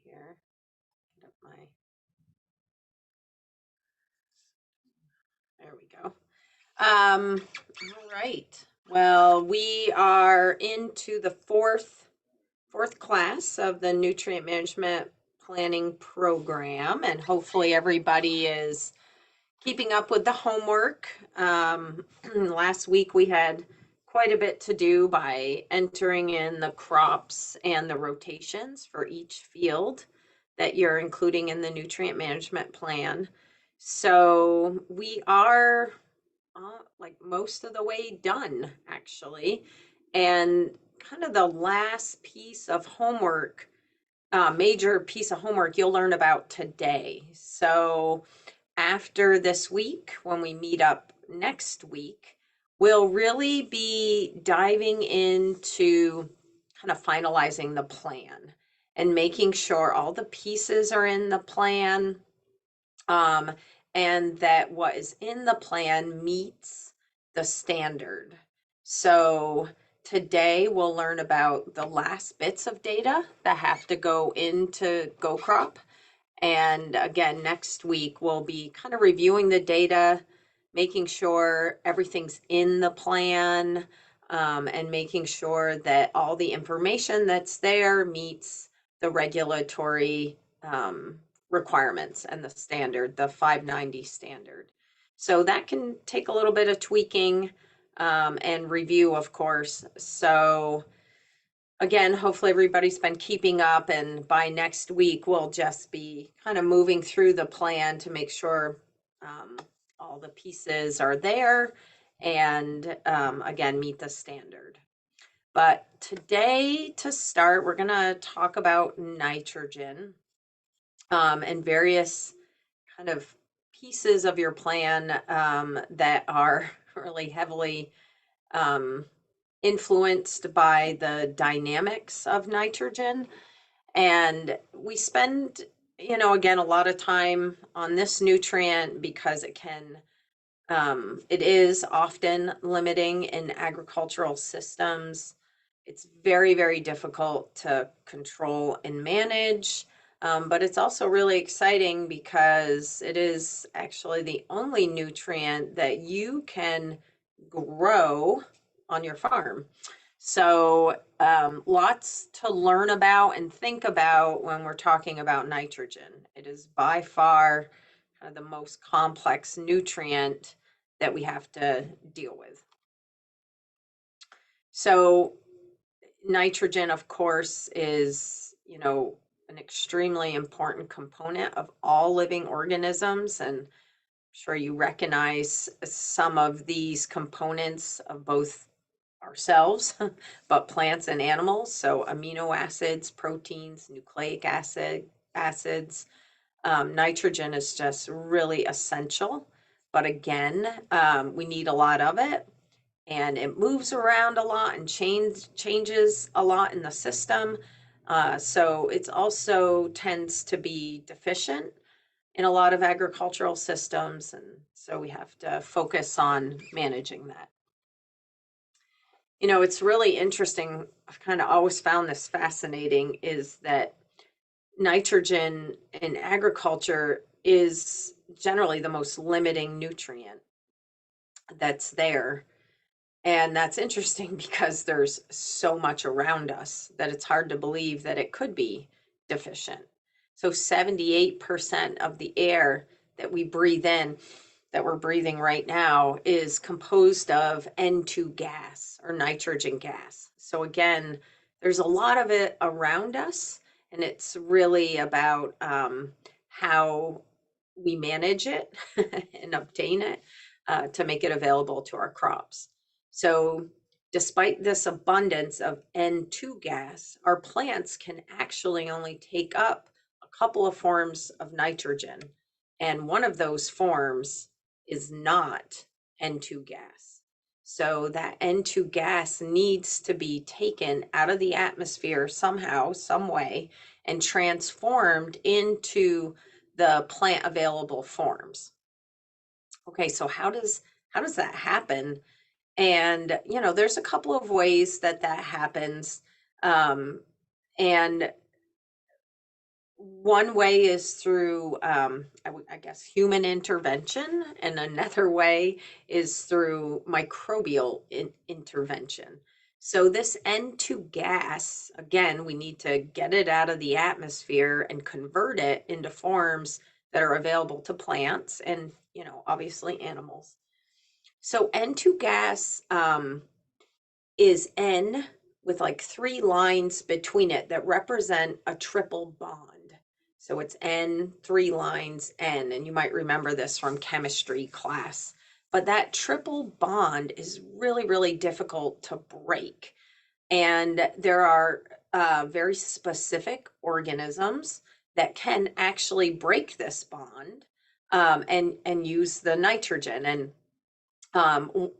here. Get up there we go. All right. Well, we are into the fourth class of the nutrient management planning program, and hopefully everybody is keeping up with the homework. Last week we had quite a bit to do by entering in the crops and the rotations for each field that you're including in the nutrient management plan. So we are like most of the way done, actually. And kind of the last piece of homework, major piece of homework you'll learn about today. So after this week, when we meet up next week, we'll really be diving into kind of finalizing the plan and making sure all the pieces are in the plan, um, and that what is in the plan meets the standard. So today we'll learn about the last bits of data that have to go into GoCrop. And again, next week we'll be kind of reviewing the data, making sure everything's in the plan, and making sure that all the information that's there meets the regulatory requirements and the standard, the 590 standard. So that can take a little bit of tweaking and review, of course. So again, hopefully everybody's been keeping up, and by next week we'll just be kind of moving through the plan to make sure all the pieces are there and again meet the standard. But today, to start, we're going to talk about nitrogen and various kind of pieces of your plan that are really heavily influenced by the dynamics of nitrogen. And we spend, again, a lot of time on this nutrient because it is often limiting in agricultural systems. It's very, very difficult to control and manage. But it's also really exciting because it is actually the only nutrient that you can grow on your farm. So lots to learn about and think about when we're talking about nitrogen. It is by far the most complex nutrient that we have to deal with. So nitrogen, of course, is, an extremely important component of all living organisms. And I'm sure you recognize some of these components of both ourselves, but plants and animals. So amino acids, proteins, nucleic acids. Nitrogen is just really essential. But again, we need a lot of it, and it moves around a lot and changes a lot in the system. So it's also tends to be deficient in a lot of agricultural systems. And so we have to focus on managing that. It's really interesting. I've kind of always found this fascinating, is that nitrogen in agriculture is generally the most limiting nutrient that's there. And that's interesting because there's so much around us that it's hard to believe that it could be deficient. So 78% of the air that we breathe in, that we're breathing right now, is composed of N2 gas or nitrogen gas. So again, there's a lot of it around us, and it's really about how we manage it and obtain it to make it available to our crops. So despite this abundance of N2 gas, our plants can actually only take up a couple of forms of nitrogen. And one of those forms is not N2 gas. So that N2 gas needs to be taken out of the atmosphere somehow, some way, and transformed into the plant available forms. Okay, so how does that happen? And there's a couple of ways that happens. And one way is through, I guess, human intervention, and another way is through microbial intervention. So, this N2 gas, again, we need to get it out of the atmosphere and convert it into forms that are available to plants and, obviously animals. So, N2 gas, is N with like three lines between it that represent a triple bond. So it's N, three lines, N, and you might remember this from chemistry class. But that triple bond is really, really difficult to break. And there are very specific organisms that can actually break this bond and use the nitrogen. And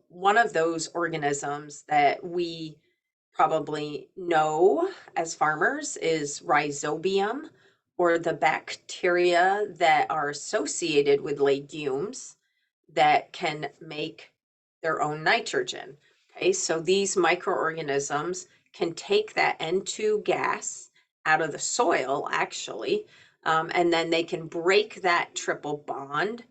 one of those organisms that we probably know as farmers is rhizobium, or the bacteria that are associated with legumes that can make their own nitrogen. Okay, so these microorganisms can take that N2 gas out of the soil, actually, and then they can break that triple bond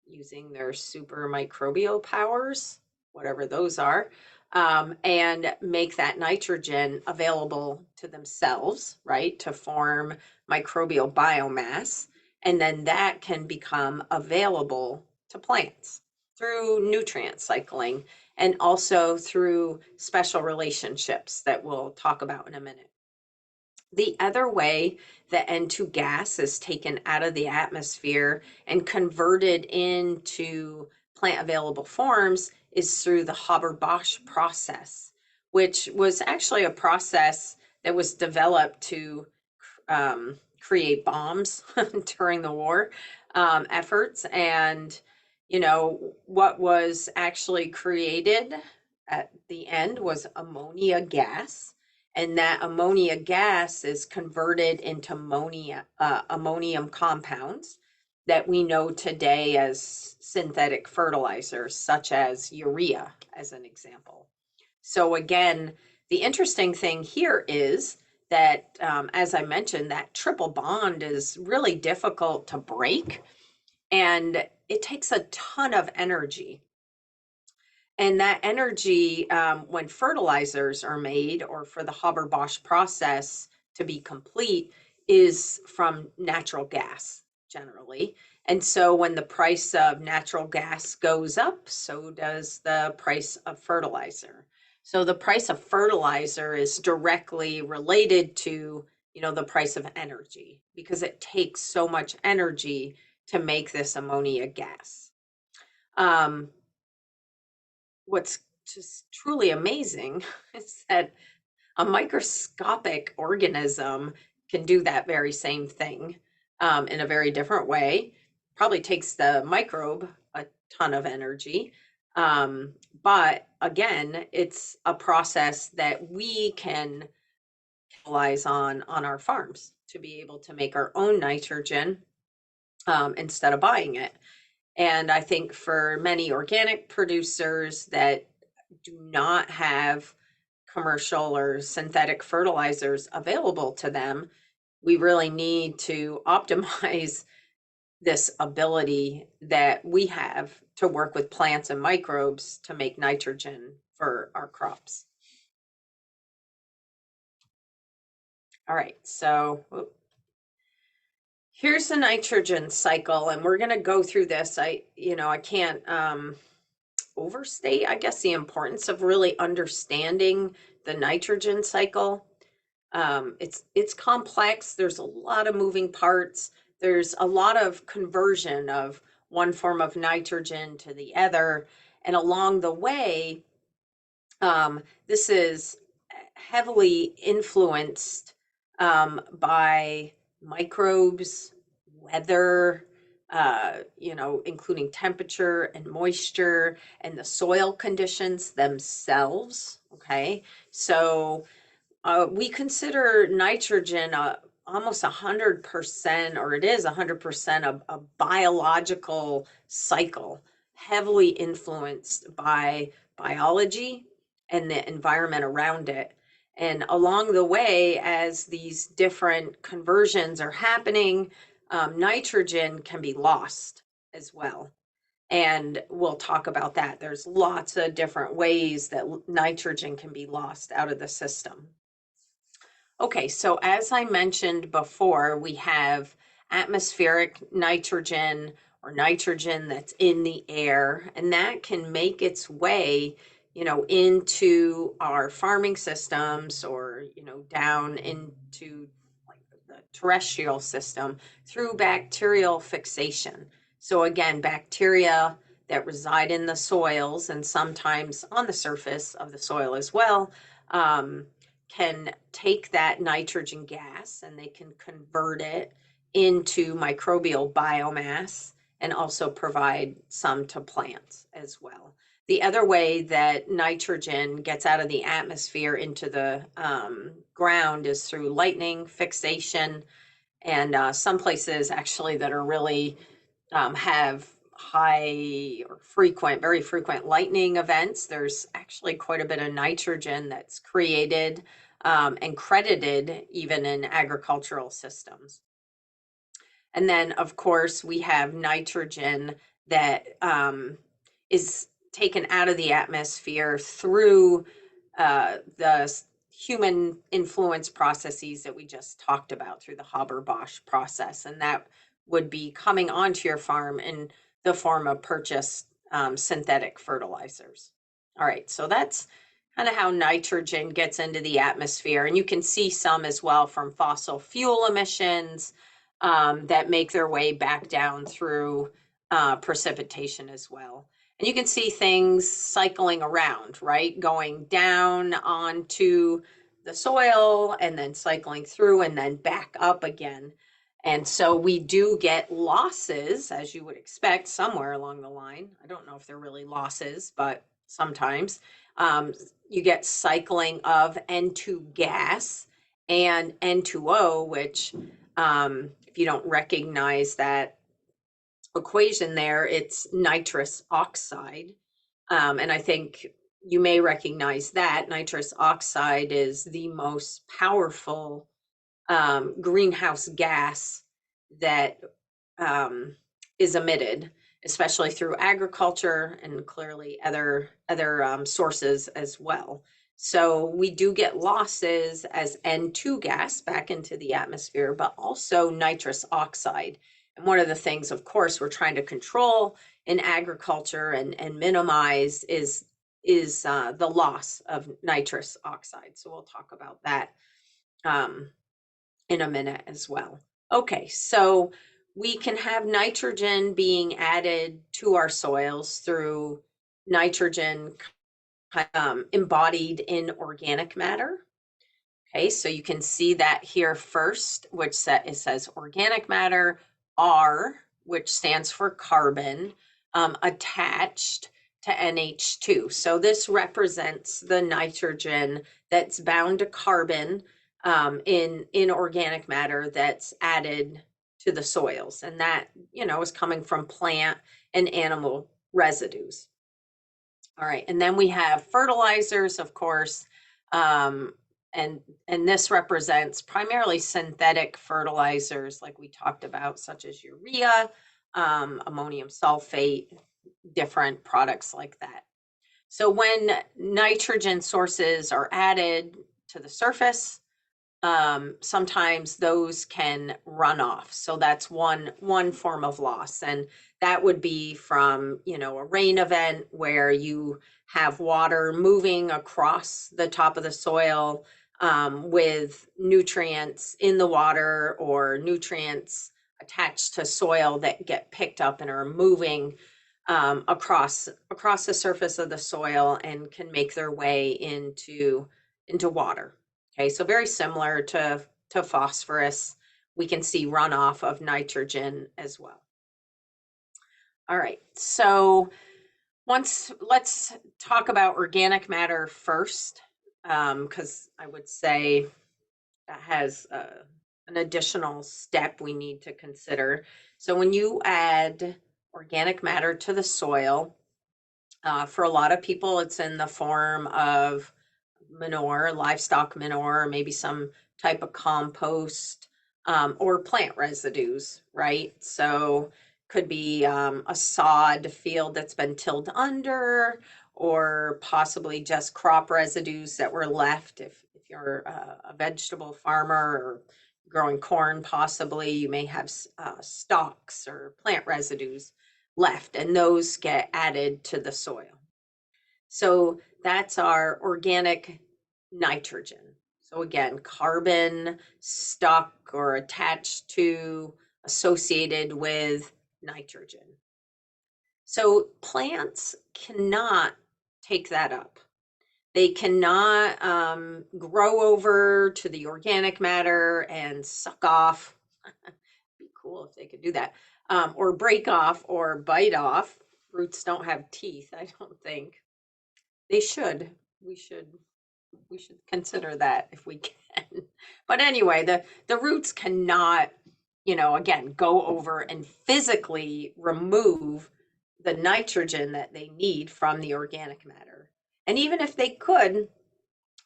using their super microbial powers, whatever those are, and make that nitrogen available to themselves, right, to form microbial biomass. And then that can become available to plants through nutrient cycling and also through special relationships that we'll talk about in a minute. The other way that N2 gas is taken out of the atmosphere and converted into plant available forms is through the Haber-Bosch process, which was actually a process that was developed to create bombs during the war efforts. And, what was actually created at the end was ammonia gas. And that ammonia gas is converted into ammonium compounds that we know today as synthetic fertilizers, such as urea, as an example. So again, the interesting thing here is that, as I mentioned, that triple bond is really difficult to break, and it takes a ton of energy. And that energy, when fertilizers are made or for the Haber-Bosch process to be complete, is from natural gas generally. And so when the price of natural gas goes up, so does the price of fertilizer. So the price of fertilizer is directly related to, the price of energy, because it takes so much energy to make this ammonia gas. What's just truly amazing is that a microscopic organism can do that very same thing in a very different way. Probably takes the microbe a ton of energy. But again, it's a process that we can capitalize on our farms to be able to make our own nitrogen instead of buying it. And I think for many organic producers that do not have commercial or synthetic fertilizers available to them, we really need to optimize this ability that we have to work with plants and microbes to make nitrogen for our crops. All right, so here's the nitrogen cycle, and we're going to go through this. I can't overstate, I guess, the importance of really understanding the nitrogen cycle. It's complex. There's a lot of moving parts. There's a lot of conversion of one form of nitrogen to the other, and along the way, this is heavily influenced by microbes, weather, including temperature and moisture and the soil conditions themselves. Okay, so we consider nitrogen almost 100%, or it is 100% a biological cycle, heavily influenced by biology and the environment around it. And along the way, as these different conversions are happening, nitrogen can be lost as well. And we'll talk about that. There's lots of different ways that nitrogen can be lost out of the system. Okay, so as I mentioned before, we have atmospheric nitrogen or nitrogen that's in the air, and that can make its way, into our farming systems or, down into like the terrestrial system through bacterial fixation. So again, bacteria that reside in the soils and sometimes on the surface of the soil as well. Can take that nitrogen gas and they can convert it into microbial biomass and also provide some to plants as well. The other way that nitrogen gets out of the atmosphere into the ground is through lightning fixation. And some places actually that are really have high or frequent, very frequent lightning events, there's actually quite a bit of nitrogen that's created and credited even in agricultural systems. And then, of course, we have nitrogen that is taken out of the atmosphere through the human influence processes that we just talked about through the Haber-Bosch process. And that would be coming onto your farm in the form of purchased synthetic fertilizers. All right, so that's kind of how nitrogen gets into the atmosphere. And you can see some as well from fossil fuel emissions that make their way back down through precipitation as well. And you can see things cycling around, right? Going down onto the soil and then cycling through and then back up again. And so we do get losses, as you would expect, somewhere along the line. I don't know if they're really losses, but sometimes you get cycling of N2 gas and N2O, which if you don't recognize that equation there, it's nitrous oxide. And I think you may recognize that nitrous oxide is the most powerful greenhouse gas that is emitted, especially through agriculture and clearly other sources as well. So we do get losses as N2 gas back into the atmosphere, but also nitrous oxide. And one of the things, of course, we're trying to control in agriculture and minimize is the loss of nitrous oxide. So we'll talk about that in a minute as well. Okay, so we can have nitrogen being added to our soils through nitrogen embodied in organic matter. Okay, so you can see that here first, which it says organic matter, R, which stands for carbon, attached to NH2. So this represents the nitrogen that's bound to carbon in organic matter that's added to the soils. And that, is coming from plant and animal residues. All right, and then we have fertilizers, of course, and this represents primarily synthetic fertilizers like we talked about, such as urea, ammonium sulfate, different products like that. So when nitrogen sources are added to the surface, sometimes those can run off. So that's one form of loss. And that would be from, a rain event where you have water moving across the top of the soil with nutrients in the water or nutrients attached to soil that get picked up and are moving across the surface of the soil and can make their way into water. Okay, so very similar to phosphorus, we can see runoff of nitrogen as well. All right, so let's talk about organic matter first, because I would say that has an additional step we need to consider. So when you add organic matter to the soil, for a lot of people, it's in the form of manure, livestock manure, maybe some type of compost, or plant residues, right? So could be a sod field that's been tilled under, or possibly just crop residues that were left. If you're a vegetable farmer or growing corn, possibly you may have stalks or plant residues left, and those get added to the soil. So that's our organic nitrogen. So again, carbon stuck or attached to, associated with nitrogen. So plants cannot take that up. They cannot grow over to the organic matter and suck off. Be cool if they could do that. Or break off or bite off. Roots don't have teeth, I don't think. They should. We should we should consider that if we can. But anyway, the roots cannot, again, go over and physically remove the nitrogen that they need from the organic matter. And even if they could,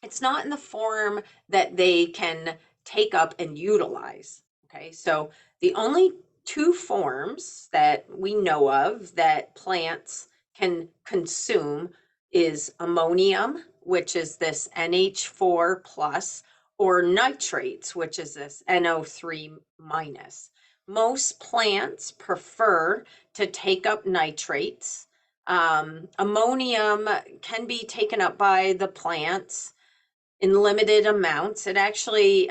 it's not in the form that they can take up and utilize. Okay, so the only two forms that we know of that plants can consume is ammonium, which is this NH4 plus, or nitrates, which is this NO3 minus. Most plants prefer to take up nitrates. Ammonium can be taken up by the plants in limited amounts. It actually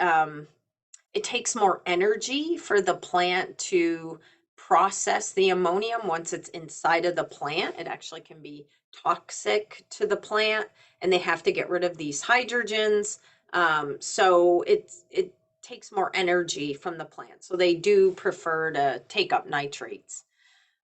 it takes more energy for the plant to process the ammonium once it's inside of the plant. It actually can be toxic to the plant, and they have to get rid of these hydrogens. So it takes more energy from the plant. So they do prefer to take up nitrates.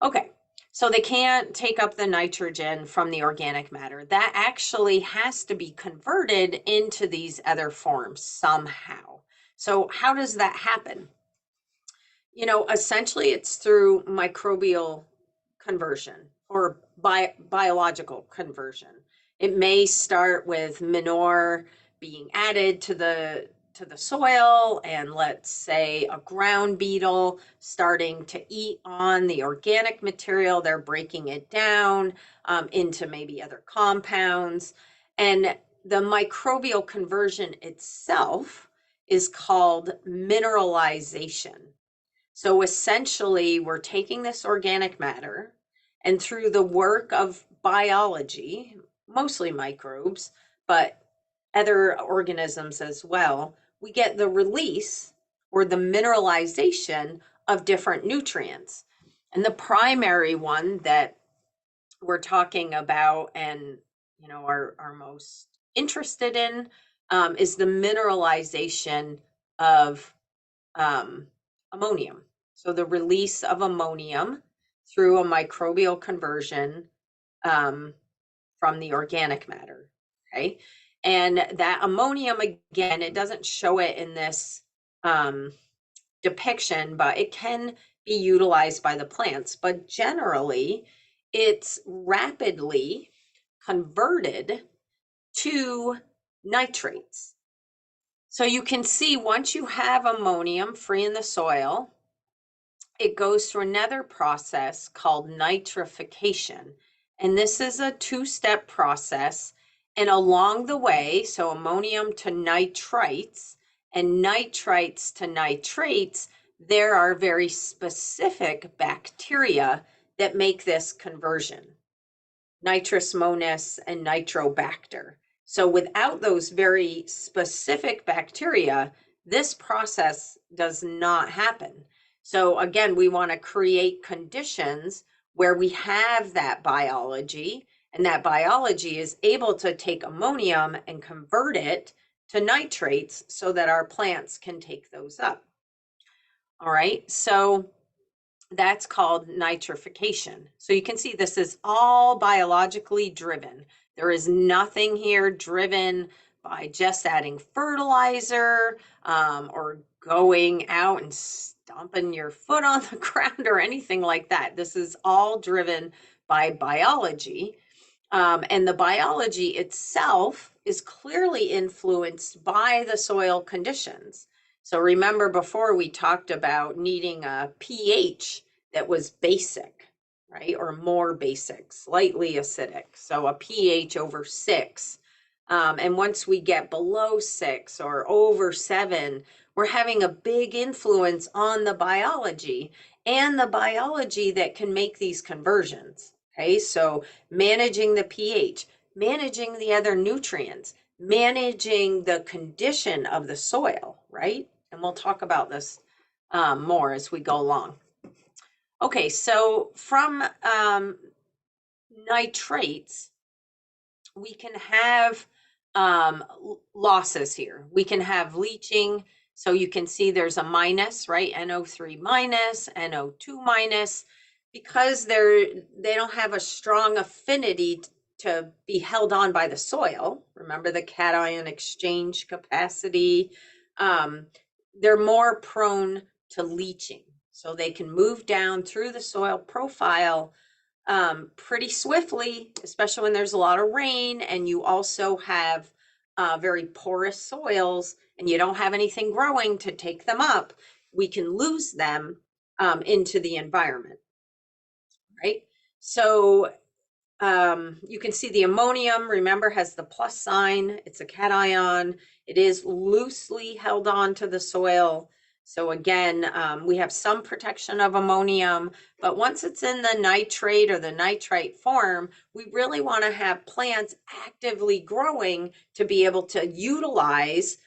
Okay, so they can't take up the nitrogen from the organic matter. That actually has to be converted into these other forms somehow. So how does that happen? Essentially it's through microbial conversion or biological conversion. It may start with manure being added to the soil, and let's say a ground beetle starting to eat on the organic material. They're breaking it down into maybe other compounds. And the microbial conversion itself is called mineralization. So essentially, we're taking this organic matter, and through the work of biology, mostly microbes, but other organisms as well, we get the release or the mineralization of different nutrients. And the primary one that we're talking about and are most interested in is the mineralization of ammonium. So the release of ammonium through a microbial conversion from the organic matter. Okay. And that ammonium, again, it doesn't show it in this depiction, but it can be utilized by the plants. But generally, it's rapidly converted to nitrates. So you can see once you have ammonium free in the soil, it goes through another process called nitrification. And this is a two-step process. And along the way, so ammonium to nitrites and nitrites to nitrates, there are very specific bacteria that make this conversion. Nitrous monas and nitrobacter. So without those very specific bacteria, this process does not happen. So again, we want to create conditions where we have that biology, and that biology is able to take ammonium and convert it to nitrates so that our plants can take those up. All right, so that's called nitrification. So you can see this is all biologically driven. There is nothing here driven by just adding fertilizer or going out and stomping your foot on the ground or anything like that. This is all driven by biology. And the biology itself is clearly influenced by the soil conditions. So remember before we talked about needing a pH that was basic, right? Or more basic, slightly acidic. So a pH over 6. And once we get below 6 or over 7, we're having a big influence on the biology and the biology that can make these conversions. Okay, so managing the pH, managing the other nutrients, managing the condition of the soil, right? And we'll talk about this more as we go along. Okay, so from nitrates, we can have losses here. We can have leaching. So you can see there's a minus, right? NO3 minus, NO2 minus, because they don't have a strong affinity to be held on by the soil. Remember the cation exchange capacity. They're more prone to leaching. So they can move down through the soil profile pretty swiftly, especially when there's a lot of rain and you also have very porous soils and you don't have anything growing to take them up. We can lose them into the environment, right? So you can see the ammonium, remember, has the plus sign. It's a cation. It is loosely held on to the soil. So again, we have some protection of ammonium, but once it's in the nitrate or the nitrite form, we really want to have plants actively growing to be able to utilize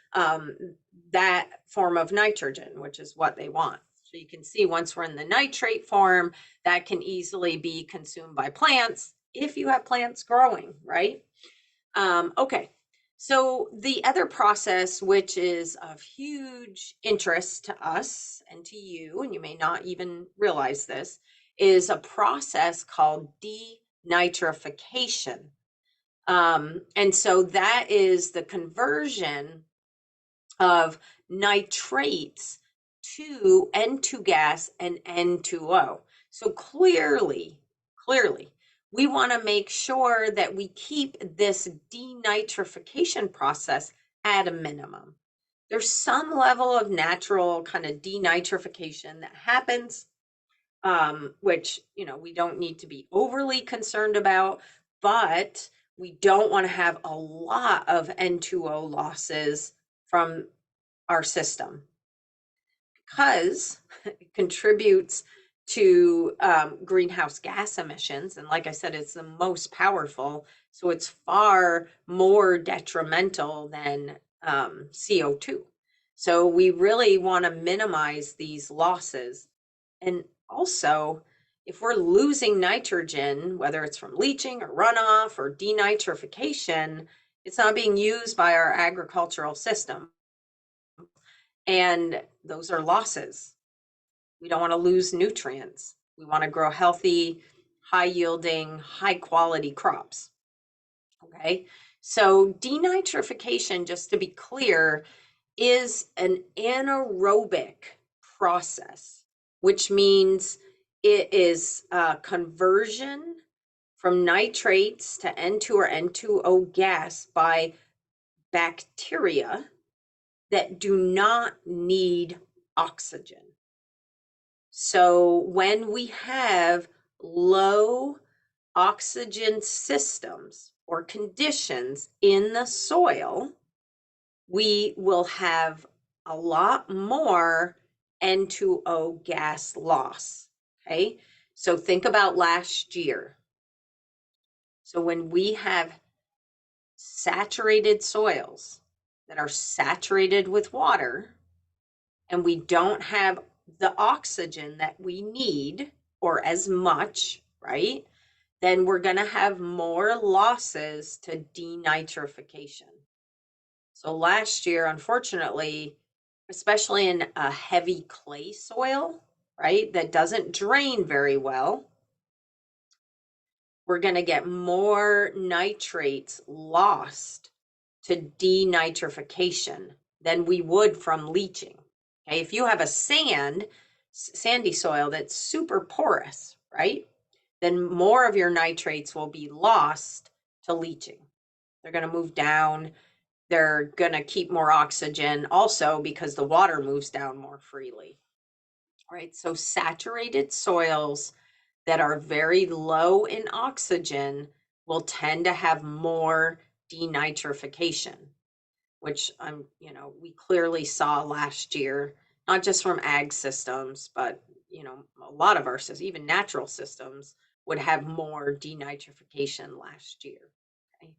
that form of nitrogen, which is what they want. So you can see once we're in the nitrate form, that can easily be consumed by plants if you have plants growing, right? Okay, so the other process, which is of huge interest to us and to you, and you may not even realize this, is a process called denitrification. And so that is the conversion of nitrates to N2 gas and N2O. So clearly, we want to make sure that we keep this denitrification process at a minimum. There's some level of natural kind of denitrification that happens, which, you know, we don't need to be overly concerned about, but we don't want to have a lot of N2O losses from our system because it contributes to greenhouse gas emissions. And like I said, it's the most powerful. So it's far more detrimental than CO2. So we really want to minimize these losses. And also, if we're losing nitrogen, whether it's from leaching or runoff or denitrification, it's not being used by our agricultural system. And those are losses. We don't want to lose nutrients. We want to grow healthy, high yielding, high quality crops. Okay. So denitrification, just to be clear, is an anaerobic process, which means it is a conversion from nitrates to N2 or N2O gas by bacteria that do not need oxygen. So when we have low oxygen systems or conditions in the soil, we will have a lot more N2O gas loss. Okay, so think about last year. So when we have saturated soils that are saturated with water, and we don't have the oxygen that we need or as much, right? Then we're going to have more losses to denitrification. So last year, unfortunately, especially in a heavy clay soil, right, that doesn't drain very well, we're going to get more nitrates lost to denitrification than we would from leaching. Okay, if you have a sandy soil that's super porous, right, then more of your nitrates will be lost to leaching. They're going to move down. They're going to keep more oxygen also because the water moves down more freely. All right, so saturated soils that are very low in oxygen will tend to have more denitrification, which we clearly saw last year, not just from ag systems, but a lot of our systems, even natural systems, would have more denitrification last year. Okay.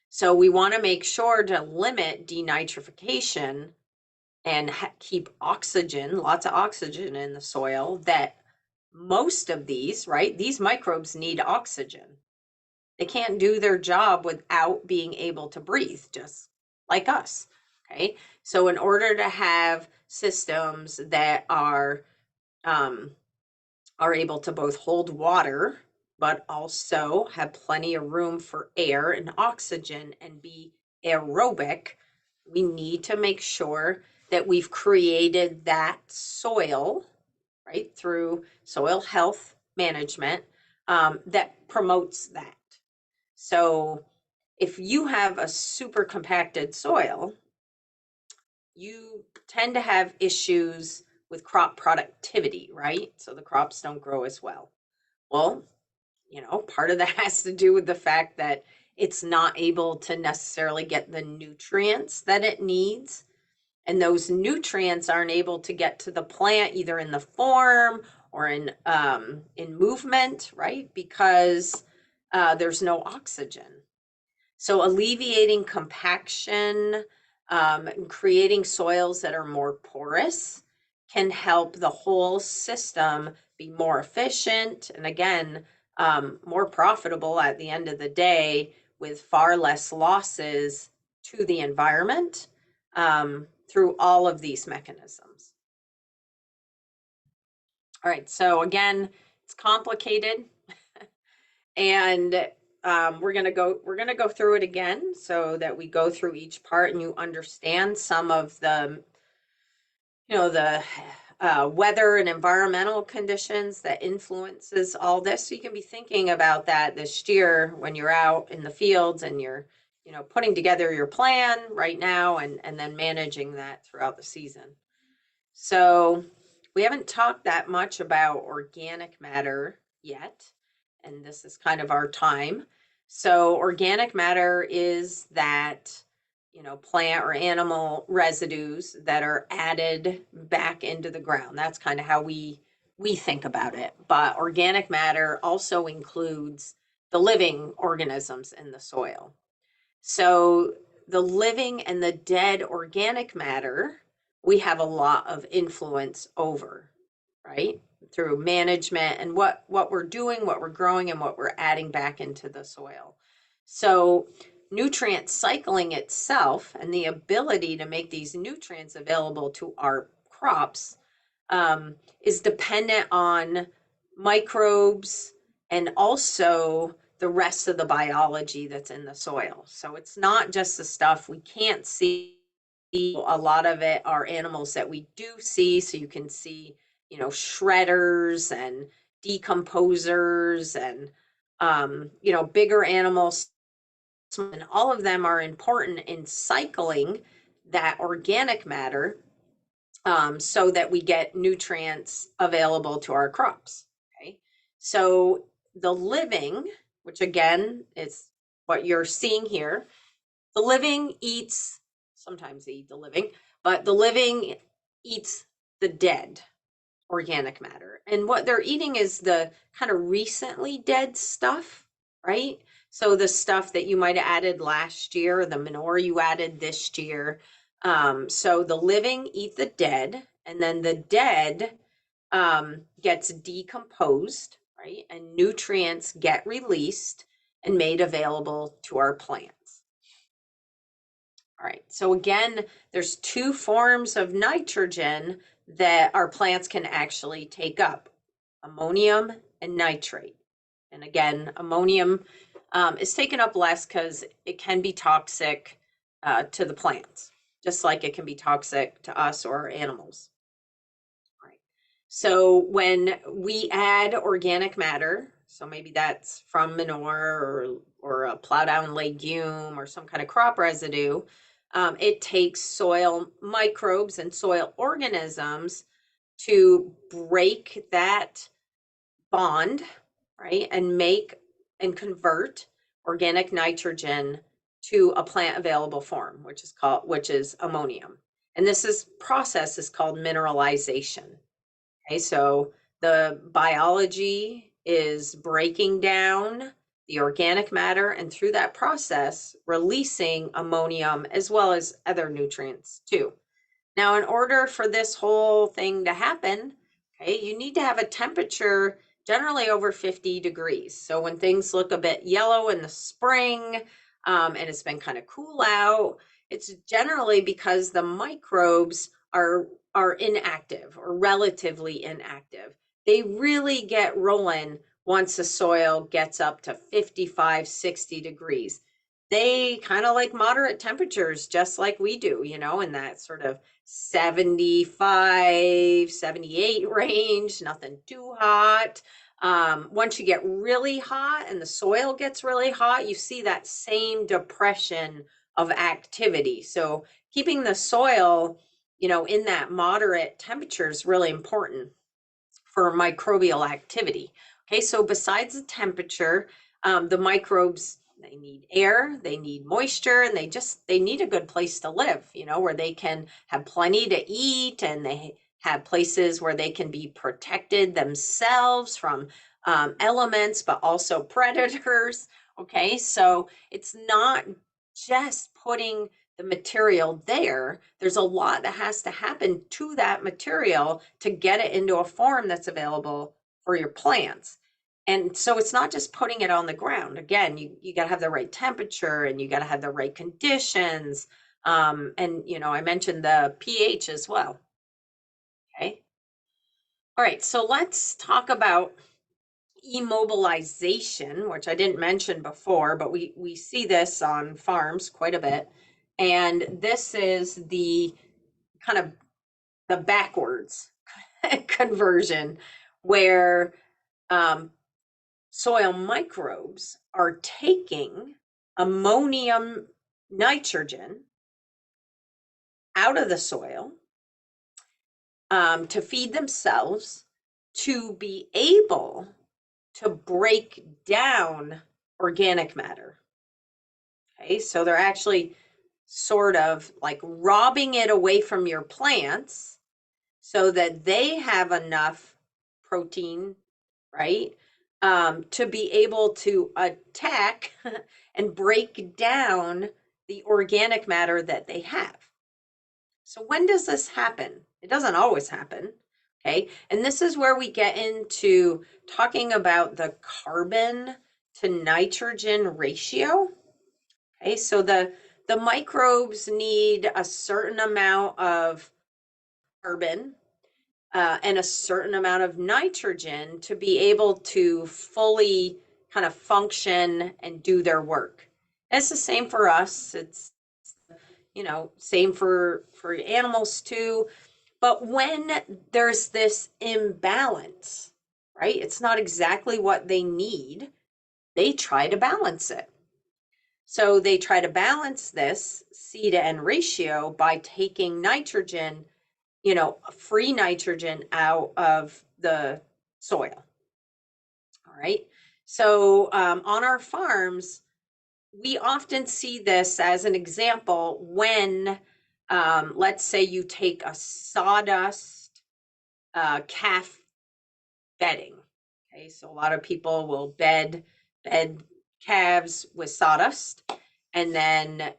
So we want to make sure to limit denitrification and keep oxygen, lots of oxygen in the soil, that most of these, right, these microbes need oxygen. They can't do their job without being able to breathe, just like us. Okay. So in order to have systems that are able to both hold water, but also have plenty of room for air and oxygen and be aerobic, we need to make sure that we've created that soil, right, through soil health management, that promotes that. So if you have a super compacted soil, you tend to have issues with crop productivity, right? So the crops don't grow as well. Well, part of that has to do with the fact that it's not able to necessarily get the nutrients that it needs. And those nutrients aren't able to get to the plant either in the form or in movement, right? Because there's no oxygen. So alleviating compaction, and creating soils that are more porous can help the whole system be more efficient and again, more profitable at the end of the day with far less losses to the environment through all of these mechanisms. All right, so again, it's complicated. And we're gonna go through it again so that we go through each part and you understand some of the weather and environmental conditions that influences all this. So you can be thinking about that this year when you're out in the fields and you're putting together your plan right now and then managing that throughout the season. So we haven't talked that much about organic matter yet, and this is kind of our time. So organic matter is that, plant or animal residues that are added back into the ground. That's kind of how we think about it. But organic matter also includes the living organisms in the soil. So the living and the dead organic matter, we have a lot of influence over, right? Through management and what we're doing, what we're growing, and what we're adding back into the soil. So nutrient cycling itself and the ability to make these nutrients available to our crops is dependent on microbes and also the rest of the biology that's in the soil. So it's not just the stuff we can't see. A lot of it are animals that we do see. So you can see, shredders and decomposers and, bigger animals. And all of them are important in cycling that organic matter so that we get nutrients available to our crops. Okay. So the living, which again is what you're seeing here, the living eats, sometimes they eat the living, but the living eats the dead organic matter. And what they're eating is the kind of recently dead stuff, right? So the stuff that you might have added last year, the manure you added this year. So the living eat the dead, and then the dead gets decomposed, right? And nutrients get released and made available to our plants. All right, so again, there's two forms of nitrogen that our plants can actually take up, ammonium and nitrate. And again, ammonium is taken up less because it can be toxic to the plants, just like it can be toxic to us or animals. All right. So when we add organic matter, so maybe that's from manure or or a plow down legume or some kind of crop residue, it takes soil microbes and soil organisms to break that bond, right, and make and convert organic nitrogen to a plant available form, which is ammonium. And this is process is called mineralization. Okay, so the biology is breaking down the organic matter and through that process releasing ammonium as well as other nutrients too. Now, in order for this whole thing to happen, okay, you need to have a temperature generally over 50 degrees. So when things look a bit yellow in the spring, and it's been kind of cool out, it's generally because the microbes are inactive or relatively inactive. They really get rolling once the soil gets up to 55, 60 degrees. They kind of like moderate temperatures, just like we do, in that sort of 75, 78 range, nothing too hot. Once you get really hot and the soil gets really hot, you see that same depression of activity. So keeping the soil, in that moderate temperature is really important for microbial activity. Okay, so besides the temperature, the microbes, they need air, they need moisture, and they need a good place to live, where they can have plenty to eat and they have places where they can be protected themselves from elements, but also predators. Okay, so it's not just putting the material there. There's a lot that has to happen to that material to get it into a form that's available for your plants. And so it's not just putting it on the ground. Again, you got to have the right temperature and you got to have the right conditions. And, I mentioned the pH as well. Okay. All right. So let's talk about immobilization, which I didn't mention before, but we see this on farms quite a bit. And this is the kind of the backwards conversion where soil microbes are taking ammonium nitrogen out of the soil to feed themselves to be able to break down organic matter. Okay, so they're actually sort of like robbing it away from your plants so that they have enough protein, right, to be able to attack and break down the organic matter that they have. So when does this happen? It doesn't always happen. Okay, and this is where we get into talking about the carbon to nitrogen ratio. Okay, so the microbes need a certain amount of carbon and a certain amount of nitrogen to be able to fully kind of function and do their work. And it's the same for us. It's same for animals too. But when there's this imbalance, right? It's not exactly what they need. They try to balance it. So they try to balance this C to N ratio by taking nitrogen, free nitrogen out of the soil. All right. So on our farms, we often see this as an example when, let's say, you take a sawdust calf bedding. Okay, so a lot of people will bed calves with sawdust, and then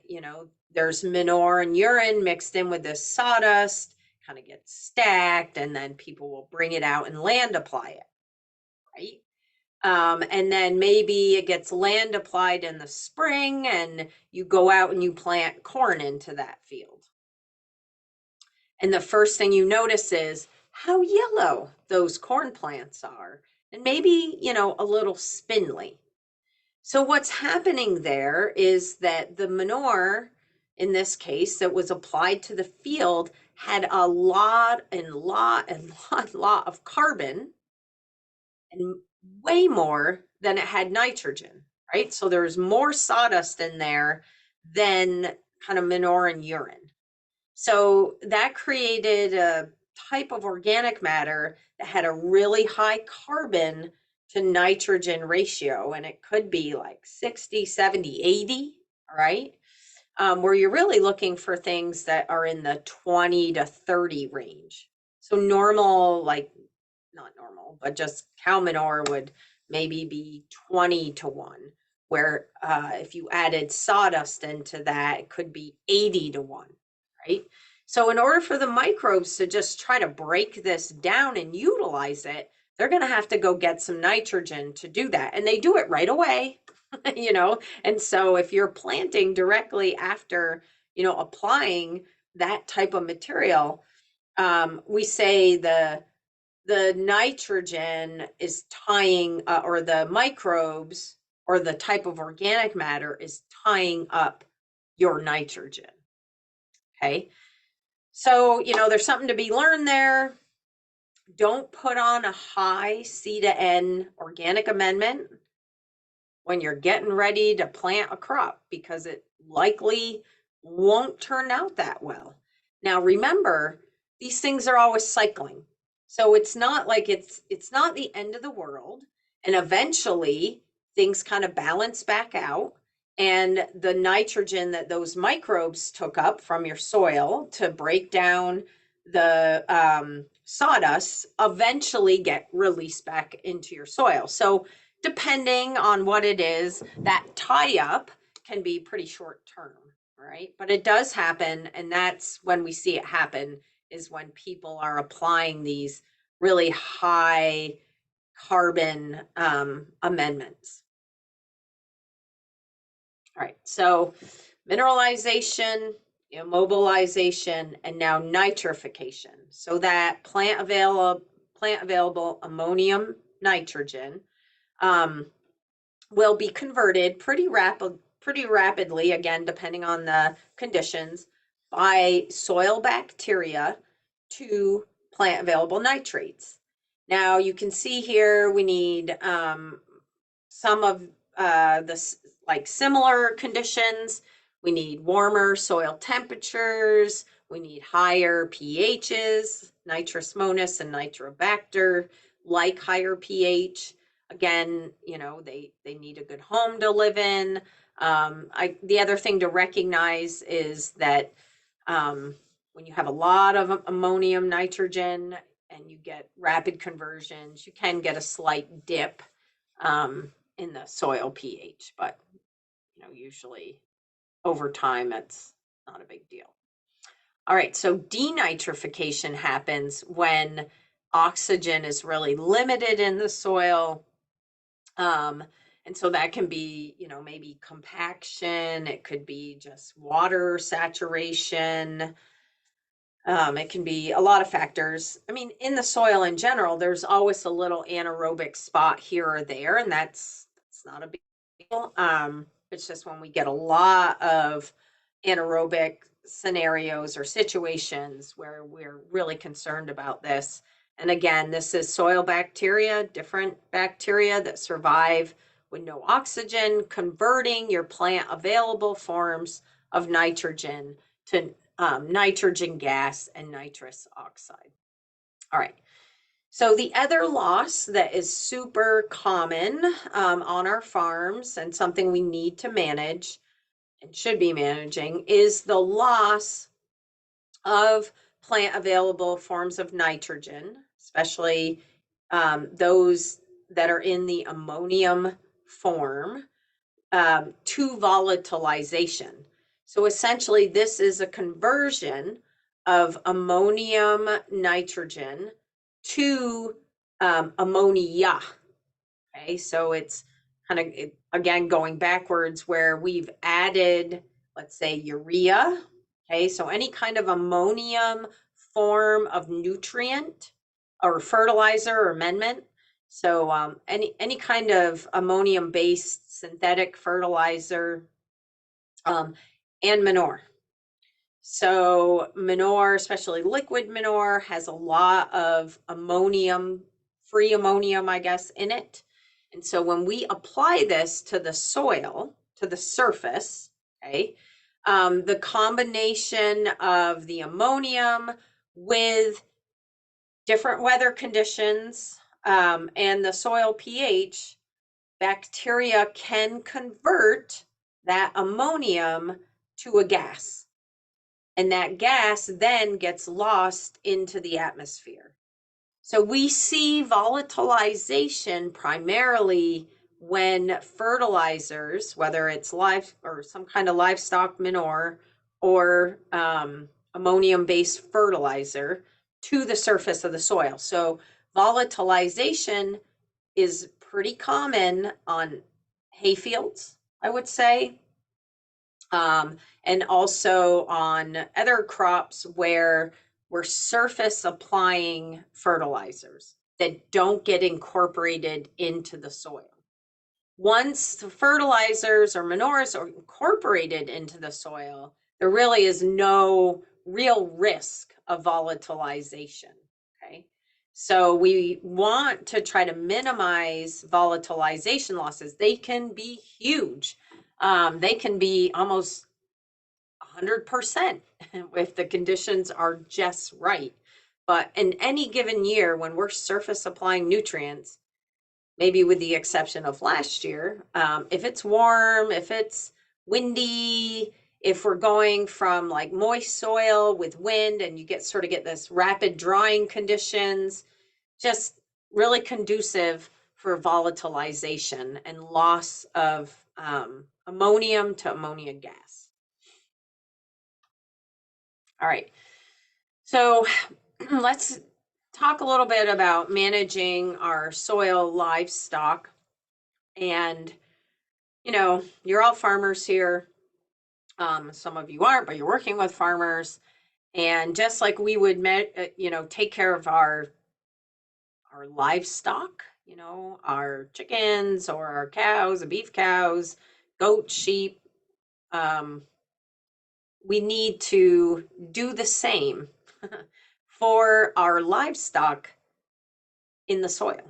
there's manure and urine mixed in with this sawdust, kind of gets stacked, and then people will bring it out and land apply it, right? And then maybe it gets land applied in the spring, and you go out and you plant corn into that field. And the first thing you notice is how yellow those corn plants are, and maybe, a little spindly. So what's happening there is that the manure, in this case, that was applied to the field had a lot of carbon and way more than it had nitrogen, right? So there's more sawdust in there than kind of manure and urine. So that created a type of organic matter that had a really high carbon to nitrogen ratio, and it could be like 60, 70, 80, all right? Where you're really looking for things that are in the 20 to 30 range. So normal, like not normal, but just cow manure would maybe be 20 to 1, where if you added sawdust into that, it could be 80 to 1, right? So in order for the microbes to just try to break this down and utilize it, they're going to have to go get some nitrogen to do that. And they do it right away, you know? And so if you're planting directly after, you know, applying that type of material, we say the nitrogen is tying or the microbes or the type of organic matter is tying up your nitrogen. Okay. So, you know, there's something to be learned there. Don't put on a high C to N organic amendment when you're getting ready to plant a crop because it likely won't turn out that well. Now remember, these things are always cycling. So it's not like it's not the end of the world, and eventually things kind of balance back out, and the nitrogen that those microbes took up from your soil to break down the sawdust eventually get released back into your soil. So depending on what it is, that tie up can be pretty short term, right? But it does happen, and that's when we see it happen is when people are applying these really high carbon amendments. All right, so mineralization, immobilization, and now nitrification. So that plant available ammonium nitrogen um, will be converted pretty rapidly, again, depending on the conditions, by soil bacteria to plant available nitrates. Now you can see here we need some of the like similar conditions. We need warmer soil temperatures. We need higher pHs, nitrous monas and nitrobacter, like higher pH. Again, you know, they need a good home to live in. The other thing to recognize is that when you have a lot of ammonium nitrogen and you get rapid conversions, you can get a slight dip in the soil pH, but you know, usually over time, it's not a big deal. All right, so denitrification happens when oxygen is really limited in the soil. And so that can be, you know, maybe compaction, it could be just water saturation. It can be a lot of factors. I mean, in the soil in general, there's always a little anaerobic spot here or there, and that's not a big deal. It's just when we get a lot of anaerobic scenarios or situations where we're really concerned about this. And again, this is soil bacteria, different bacteria that survive with no oxygen, converting your plant available forms of nitrogen to nitrogen gas and nitrous oxide. All right. So the other loss that is super common on our farms and something we need to manage and should be managing is the loss of plant available forms of nitrogen, especially those that are in the ammonium form, to volatilization. So essentially, this is a conversion of ammonium nitrogen to ammonia. Okay, so it's kind of, again, going backwards where we've added, let's say, urea. Okay, so any kind of ammonium form of nutrient or fertilizer or amendment. So any kind of ammonium-based synthetic fertilizer and manure. So manure, especially liquid manure, has a lot of ammonium, free ammonium, I guess, in it. And so when we apply this to the soil, to the surface, okay, the combination of the ammonium with different weather conditions and the soil pH, bacteria can convert that ammonium to a gas. And that gas then gets lost into the atmosphere. So we see volatilization primarily when fertilizers, whether it's live or some kind of livestock manure or ammonium-based fertilizer, to the surface of the soil. So volatilization is pretty common on hay fields, I would say, and also on other crops where we're surface applying fertilizers that don't get incorporated into the soil. Once the fertilizers or manures are incorporated into the soil, there really is no real risk of volatilization. Okay. So we want to try to minimize volatilization losses. They can be huge. They can be almost 100% if the conditions are just right. But in any given year, when we're surface applying nutrients, maybe with the exception of last year, if it's warm, if it's windy, if we're going from like moist soil with wind and you get this rapid drying conditions, just really conducive for volatilization and loss of ammonium to ammonia gas. All right, so let's talk a little bit about managing our soil livestock. And, you know, you're all farmers here. Some of you aren't, but you're working with farmers. And just like we would, take care of our livestock, our chickens or our cows, beef cows, goats, sheep, um, we need to do the same for our livestock in the soil,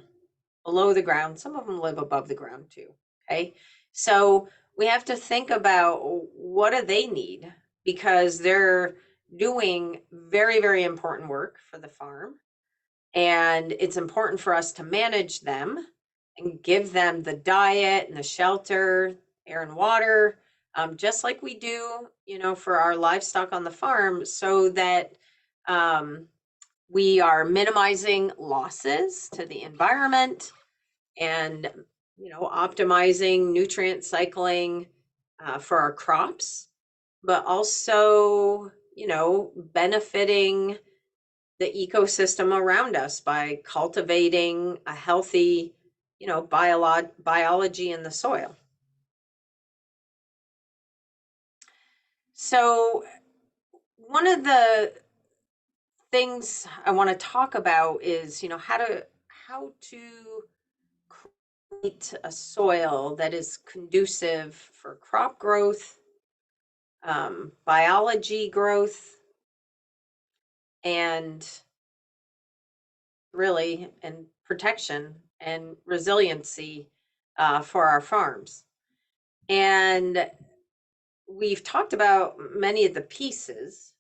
below the ground. Some of them live above the ground too. Okay. So we have to think about what do they need, because they're doing very, very important work for the farm. And it's important for us to manage them and give them the diet and the shelter, air and water, just like we do, for our livestock on the farm, so that we are minimizing losses to the environment and, optimizing nutrient cycling for our crops, but also, benefiting the ecosystem around us by cultivating a healthy, biology in the soil. So one of the things I want to talk about is, how to create a soil that is conducive for crop growth, biology growth, and really, and protection and resiliency for our farms. And we've talked about many of the pieces.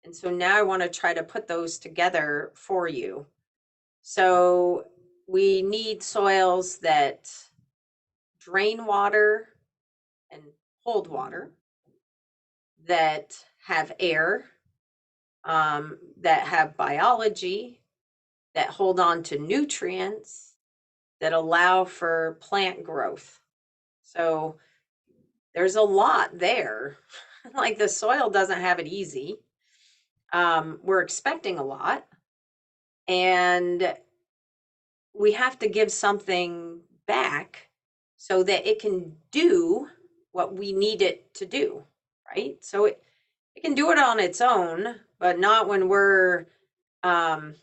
And so now I want to try to put those together for you. So we need soils that drain water and hold water, that have air, that have biology, that hold on to nutrients, that allow for plant growth. So there's a lot there. Like the soil doesn't have it easy. We're expecting a lot, and we have to give something back so that it can do what we need it to do, right? So it can do it on its own, but not when we're, um,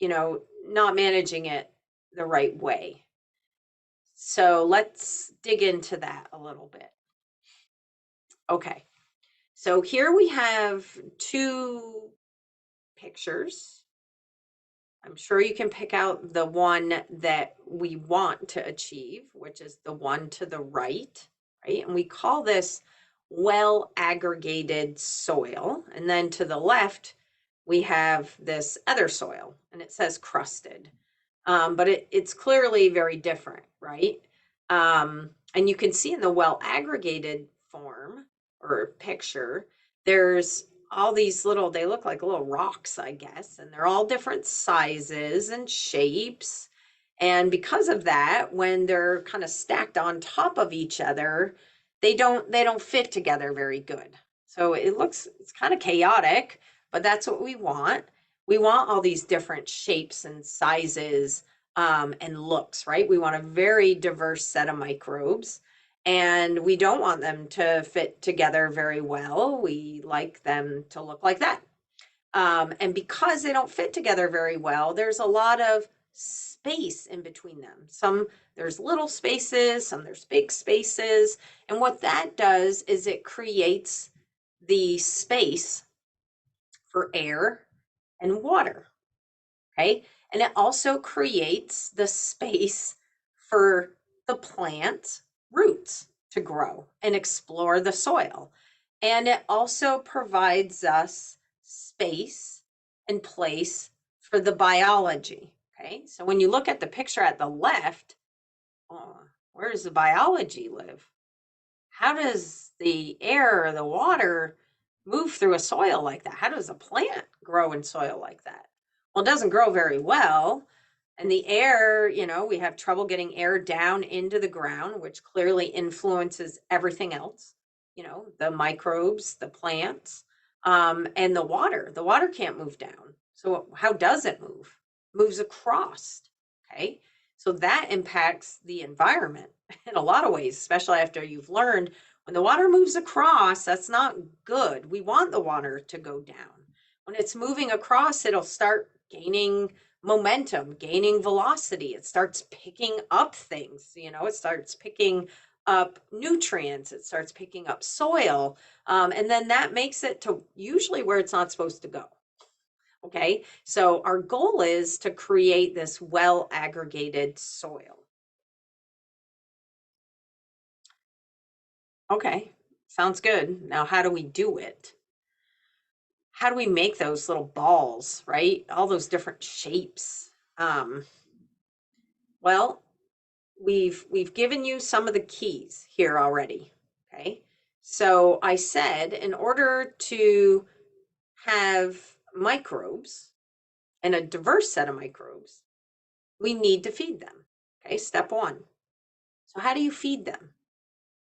not managing it the right way. So let's dig into that a little bit. Okay, so here we have two pictures. I'm sure you can pick out the one that we want to achieve, which is the one to the right, right? And we call this well aggregated soil. And then to the left, we have this other soil, and it says crusted. But it's clearly very different, right? And you can see in the well aggregated form or picture, there's all these little, they look like little rocks, I guess, and they're all different sizes and shapes. And because of that, when they're kind of stacked on top of each other, they don't fit together very good. So it's kind of chaotic, but that's what we want. We want all these different shapes and sizes and looks, right? We want a very diverse set of microbes, and we don't want them to fit together very well. We like them to look like that. And because they don't fit together very well, there's a lot of space in between them. Some there's little spaces, some there's big spaces. And what that does is it creates the space for air and water. Okay. And it also creates the space for the plant roots to grow and explore the soil. And it also provides us space and place for the biology. Okay. So when you look at the picture at the left, oh, where does the biology live? How does the air or the water move through a soil like that? How does a plant grow in soil like that? Well, it doesn't grow very well. And the air, we have trouble getting air down into the ground, which clearly influences everything else, the microbes, the plants, and the water. The water can't move down. So, how does it move? It moves across. Okay. So, that impacts the environment in a lot of ways, especially after you've learned when the water moves across, that's not good. We want the water to go down. When it's moving across, it'll start gaining momentum, gaining velocity. It starts picking up things, it starts picking up nutrients, it starts picking up soil. And then that makes it to usually where it's not supposed to go. Okay. So our goal is to create this well aggregated soil. Okay. Sounds good. Now, how do we do it? How do we make those little balls, right? All those different shapes. Well, we've given you some of the keys here already. Okay. So I said in order to have microbes and a diverse set of microbes, we need to feed them. Okay. Step one. So how do you feed them?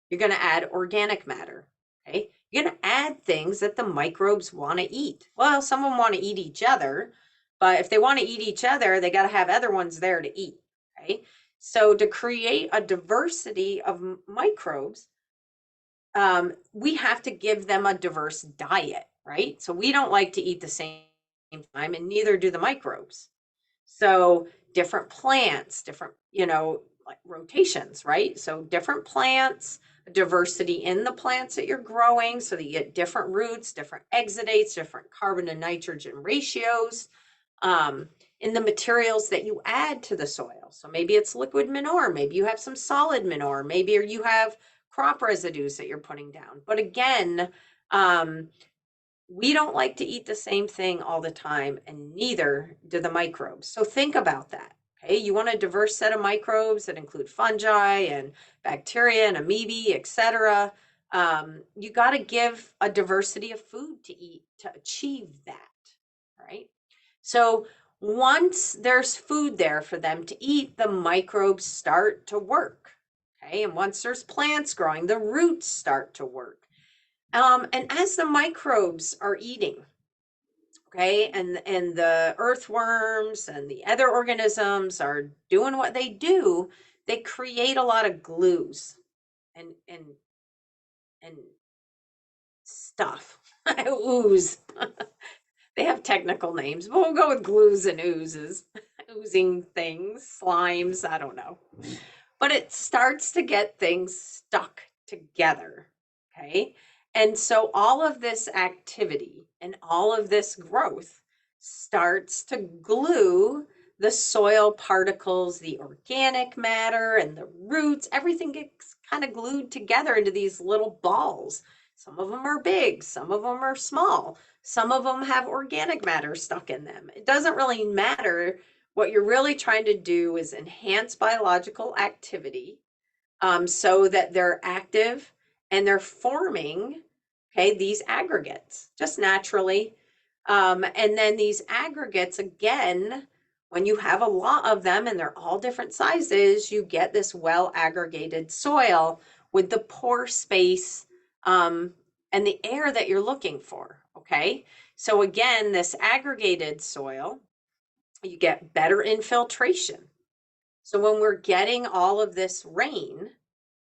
You're going to add organic matter. Okay. You're going to add things that the microbes want to eat. Well, some of them want to eat each other, but if they want to eat each other, they got to have other ones there to eat. Okay. So to create a diversity of microbes, we have to give them a diverse diet, right? So we don't like to eat the same time, and neither do the microbes. So different plants, different, like rotations, right? So different plants, diversity in the plants that you're growing so that you get different roots, different exudates, different carbon to nitrogen ratios. In the materials that you add to the soil. So maybe it's liquid manure, maybe you have some solid manure, maybe you have crop residues that you're putting down. But again, we don't like to eat the same thing all the time, and neither do the microbes. So think about that. Okay, you want a diverse set of microbes that include fungi and bacteria and amoebae, etc. You got to give a diversity of food to eat to achieve that, right? So once there's food there for them to eat, the microbes start to work. Okay, and once there's plants growing, the roots start to work. And as the microbes are eating, okay, and the earthworms and the other organisms are doing what they do, they create a lot of glues and stuff. Ooze. They have technical names, but we'll go with glues and oozes, oozing things, slimes, I don't know. But it starts to get things stuck together. Okay. And so all of this activity and all of this growth starts to glue the soil particles, the organic matter, and the roots. Everything gets kind of glued together into these little balls. Some of them are big, some of them are small, some of them have organic matter stuck in them. It doesn't really matter. What you're really trying to do is enhance biological activity, so that they're active and they're forming, okay, these aggregates just naturally. And then these aggregates, again, when you have a lot of them and they're all different sizes, you get this well aggregated soil with the pore space, and the air that you're looking for. Okay. So, again, this aggregated soil, you get better infiltration. So, when we're getting all of this rain,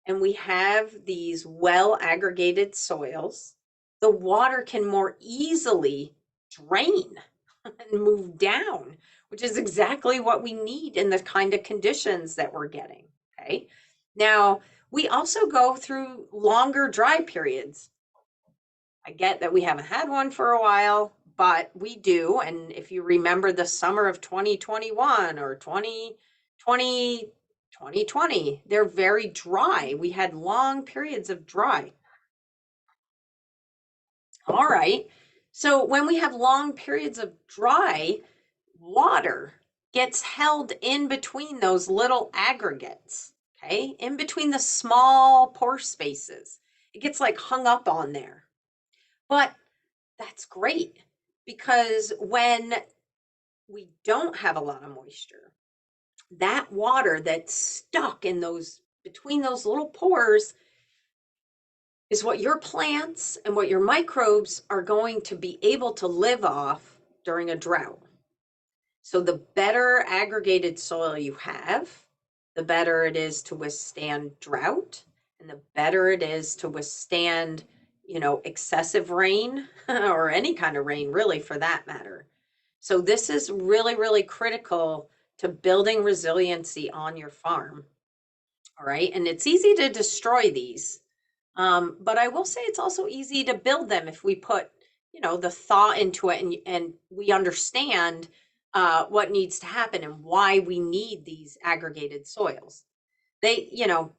and we have these well aggregated soils, the water can more easily drain and move down, which is exactly what we need in the kind of conditions that we're getting. Okay. Now, we also go through longer dry periods. I get that we haven't had one for a while, but we do. And if you remember the summer of 2021 or 2020, 2020, they're very dry. We had long periods of dry. All right. So when we have long periods of dry, water gets held in between those little aggregates, okay, in between the small pore spaces. It gets like hung up on there. But that's great, because when we don't have a lot of moisture, that water that's stuck in those between those little pores is what your plants and what your microbes are going to be able to live off during a drought. So the better aggregated soil you have, the better it is to withstand drought, and the better it is to withstand, excessive rain or any kind of rain, really, for that matter. So this is really, really critical to building resiliency on your farm. All right. And it's easy to destroy these. But I will say it's also easy to build them if we put, the thought into it, and we understand what needs to happen and why we need these aggregated soils. They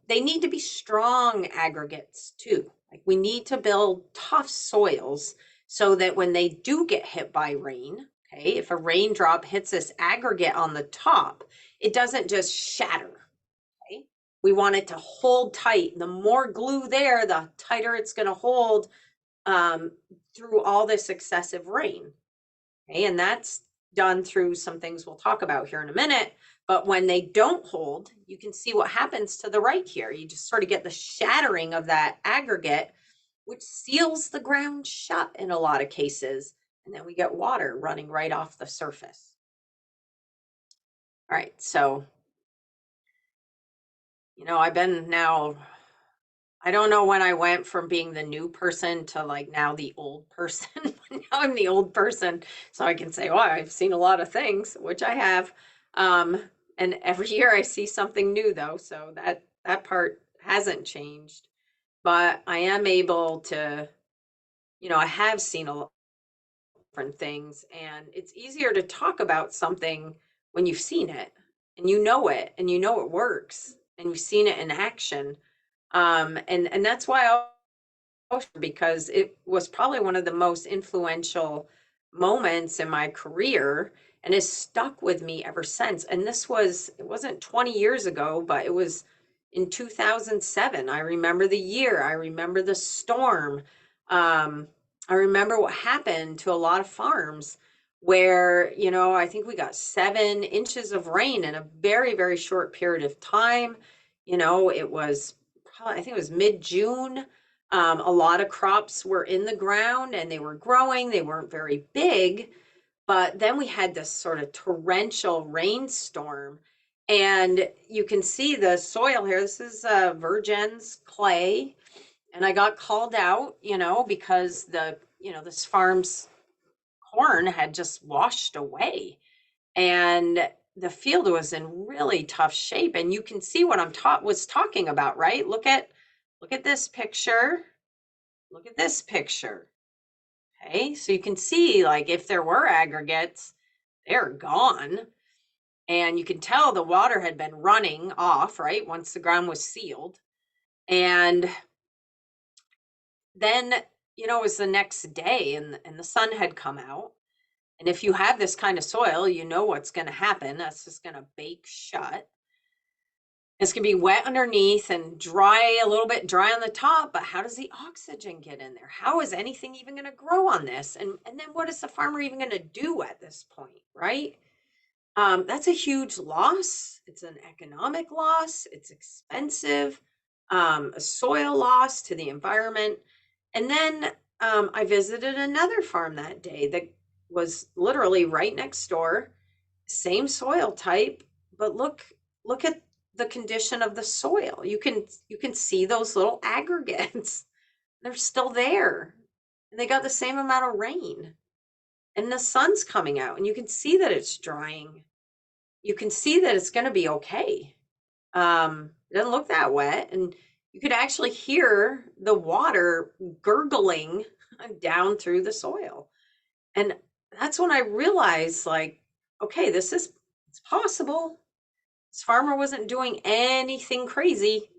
need to be strong aggregates too. Like, we need to build tough soils so that when they do get hit by rain, okay, if a raindrop hits this aggregate on the top, it doesn't just shatter. Okay, we want it to hold tight. The more glue there, the tighter it's going to hold, um, through all this excessive rain. Okay, and that's done through some things we'll talk about here in a minute. But when they don't hold, you can see what happens to the right here. You just sort of get the shattering of that aggregate, which seals the ground shut in a lot of cases. And then we get water running right off the surface. All right, so, I've been now, I don't know when I went from being the new person to like now the old person. Now I'm the old person, so I can say, "Oh, I've seen a lot of things," which I have. Um, and every year I see something new, though, so that part hasn't changed. But I am able to, I have seen a lot of different things, and it's easier to talk about something when you've seen it and you know it works and you've seen it in action. And that's why because it was probably one of the most influential moments in my career and has stuck with me ever since. And it wasn't 20 years ago, but it was in 2007. I remember the year, I remember the storm. I remember what happened to a lot of farms where, I think we got 7 inches of rain in a very, very short period of time. It was probably, I think it was mid-June. A lot of crops were in the ground and they were growing. They weren't very big, but then we had this sort of torrential rainstorm. And you can see the soil here. This is Virgin's clay. And I got called out, because this farm's corn had just washed away. And the field was in really tough shape. And you can see what was talking about, right? Look at this picture. Look at this picture. Okay, so you can see like if there were aggregates, they're gone. And you can tell the water had been running off, right? Once the ground was sealed. And then, it was the next day and the sun had come out. And if you have this kind of soil, you know what's going to happen. That's just going to bake shut. It's going to be wet underneath and dry, a little bit dry on the top, but how does the oxygen get in there? How is anything even going to grow on this? And then what is the farmer even going to do at this point, right? That's a huge loss. It's an economic loss. It's expensive, a soil loss to the environment. And then I visited another farm that day that was literally right next door, same soil type, but look at the condition of the soil. You can see those little aggregates. They're still there. And they got the same amount of rain. And the sun's coming out and you can see that it's drying. You can see that it's going to be okay. It doesn't look that wet, and you could actually hear the water gurgling down through the soil. And that's when I realized, like, okay, it's possible. This farmer wasn't doing anything crazy.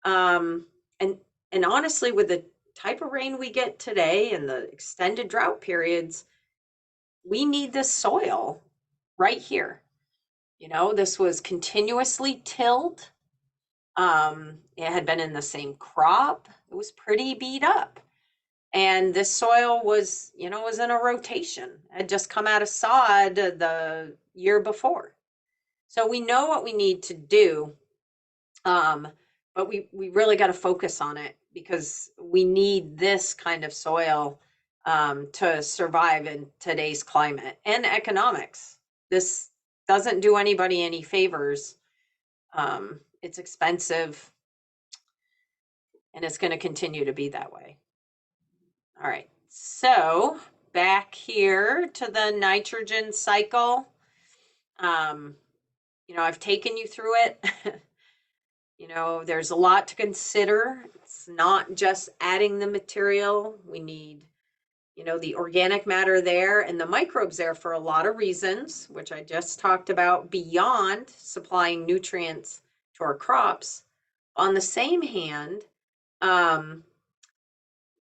Um, and and honestly, with the type of rain we get today and the extended drought periods, we need this soil right here. This was continuously tilled. It had been in the same crop. It was pretty beat up. And this soil was in a rotation. It had just come out of sod the year before. So we know what we need to do. But we really got to focus on it because we need this kind of soil to survive in today's climate and economics. This doesn't do anybody any favors. It's expensive and it's going to continue to be that way. All right, so back here to the nitrogen cycle. I've taken you through it. There's a lot to consider. It's not just adding the material. We need, the organic matter there and the microbes there for a lot of reasons, which I just talked about, beyond supplying nutrients to our crops. On the same hand,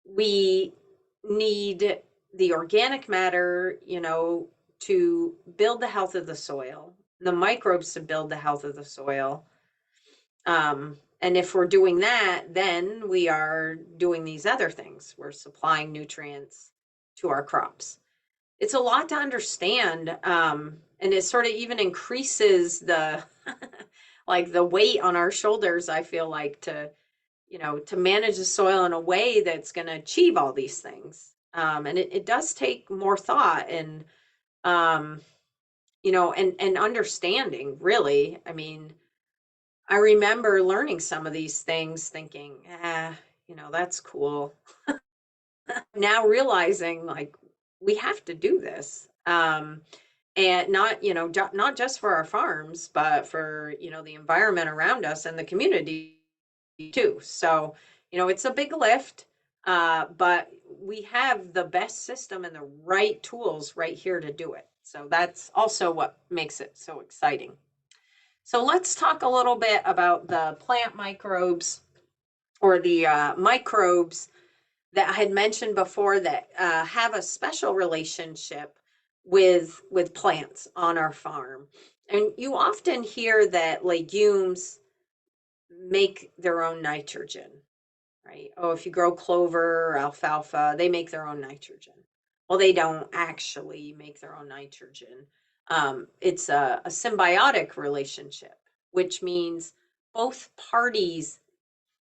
we need the organic matter, to build the health of the soil, the microbes to build the health of the soil. And if we're doing that, then we are doing these other things. We're supplying nutrients to our crops. It's a lot to understand. And it sort of even increases the like the weight on our shoulders, I feel like, to manage the soil in a way that's going to achieve all these things. And it does take more thought and, and understanding, really. I mean, I remember learning some of these things thinking, that's cool. Now realizing like we have to do this. And not just for our farms, but for, the environment around us and the community too. So, it's a big lift, but we have the best system and the right tools right here to do it. So that's also what makes it so exciting. So let's talk a little bit about the plant microbes or the microbes that I had mentioned before that have a special relationship with plants on our farm. And you often hear that legumes make their own nitrogen, right? Oh, if you grow clover or alfalfa, they make their own nitrogen. Well, they don't actually make their own nitrogen. It's a symbiotic relationship, which means both parties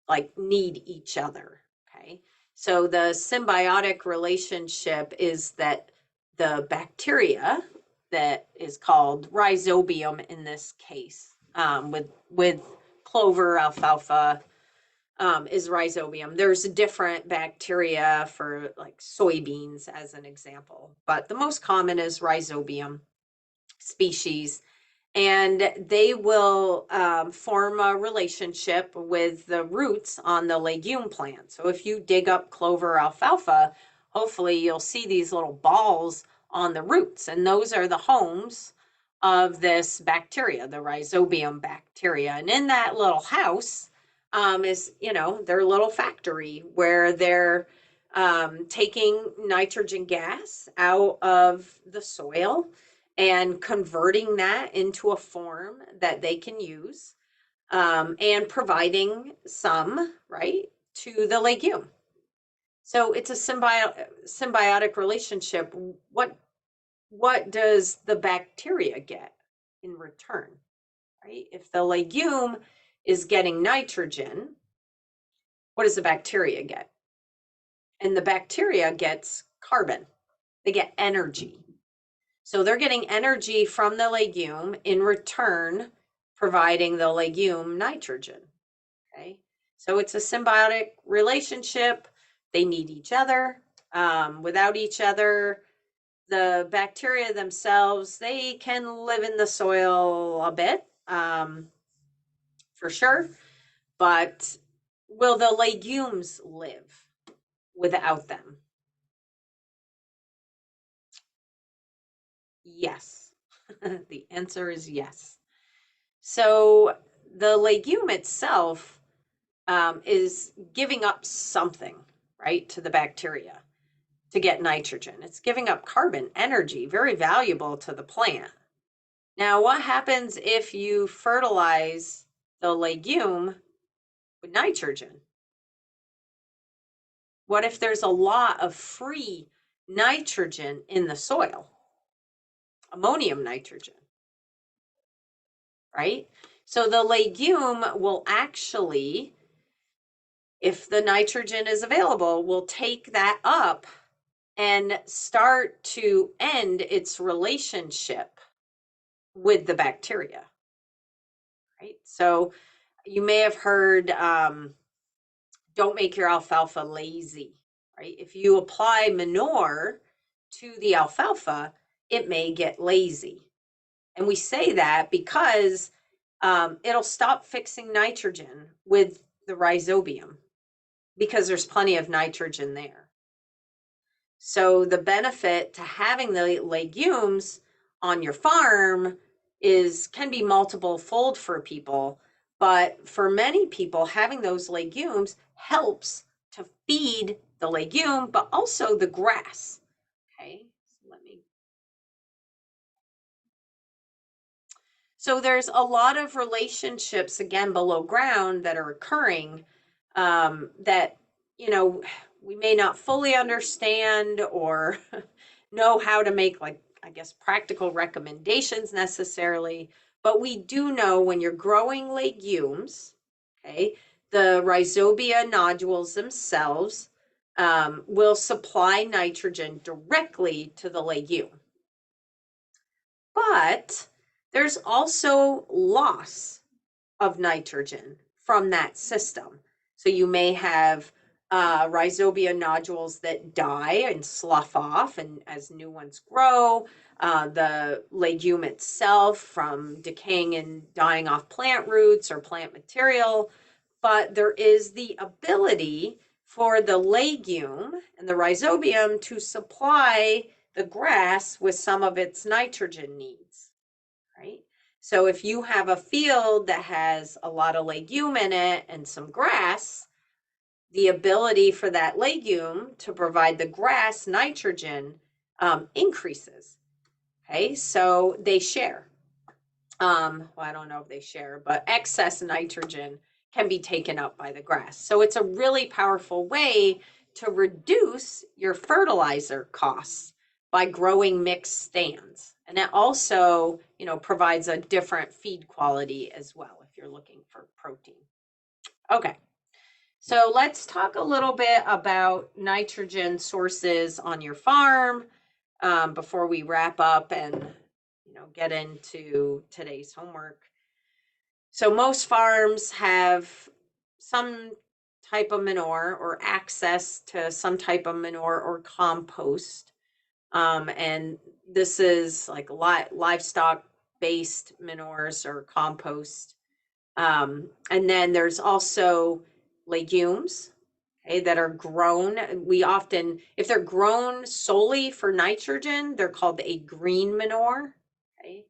like need each other. Okay. So the symbiotic relationship is that the bacteria that is called rhizobium in this case, with clover, alfalfa, is rhizobium. There's different bacteria for like soybeans as an example, but the most common is rhizobium species, and they will form a relationship with the roots on the legume plant. So if you dig up clover or alfalfa, hopefully you'll see these little balls on the roots, and those are the homes of this bacteria, the rhizobium bacteria. And in that little house is, their little factory where they're taking nitrogen gas out of the soil and converting that into a form that they can use, and providing some, right, to the legume. So it's a symbiotic relationship. What does the bacteria get in return, right? If the legume is getting nitrogen, what does the bacteria get? And the bacteria gets carbon. They get energy. So they're getting energy from the legume in return, providing the legume nitrogen. Okay. So it's a symbiotic relationship. They need each other. Without each other, the bacteria themselves, they can live in the soil a bit, for sure. But will the legumes live without them? Yes. The answer is yes. So the legume itself is giving up something, right, to the bacteria to get nitrogen. It's giving up carbon, energy, very valuable to the plant. Now, what happens if you fertilize the legume with nitrogen? What if there's a lot of free nitrogen in the soil? Ammonium nitrogen, right? So the legume will actually, if the nitrogen is available, will take that up and start to end its relationship with the bacteria, right? So you may have heard, don't make your alfalfa lazy, right? If you apply manure to the alfalfa, it may get lazy. And we say that because it'll stop fixing nitrogen with the rhizobium because there's plenty of nitrogen there. So the benefit to having the legumes on your farm can be multiple fold for people, but for many people, having those legumes helps to feed the legume, but also the grass. Okay, so so there's a lot of relationships again below ground that are occurring, that we may not fully understand or know how to make, like, I guess, practical recommendations necessarily, but we do know when you're growing legumes, okay, the rhizobia nodules themselves will supply nitrogen directly to the legume. But there's also loss of nitrogen from that system. So you may have rhizobia nodules that die and slough off, and as new ones grow, the legume itself from decaying and dying off plant roots or plant material. But there is the ability for the legume and the rhizobium to supply the grass with some of its nitrogen needs, right? So if you have a field that has a lot of legume in it and some grass, the ability for that legume to provide the grass nitrogen increases. Okay, so they share. Well, I don't know if they share, but excess nitrogen can be taken up by the grass. So it's a really powerful way to reduce your fertilizer costs by growing mixed stands. And it also, provides a different feed quality as well if you're looking for protein. Okay. So let's talk a little bit about nitrogen sources on your farm, before we wrap up and get into today's homework. So most farms have some type of manure or access to some type of manure or compost. And this is like livestock based manures or compost. And then there's also legumes. okay, that are grown. We often, if they're grown solely for nitrogen, they're called a green manure, okay?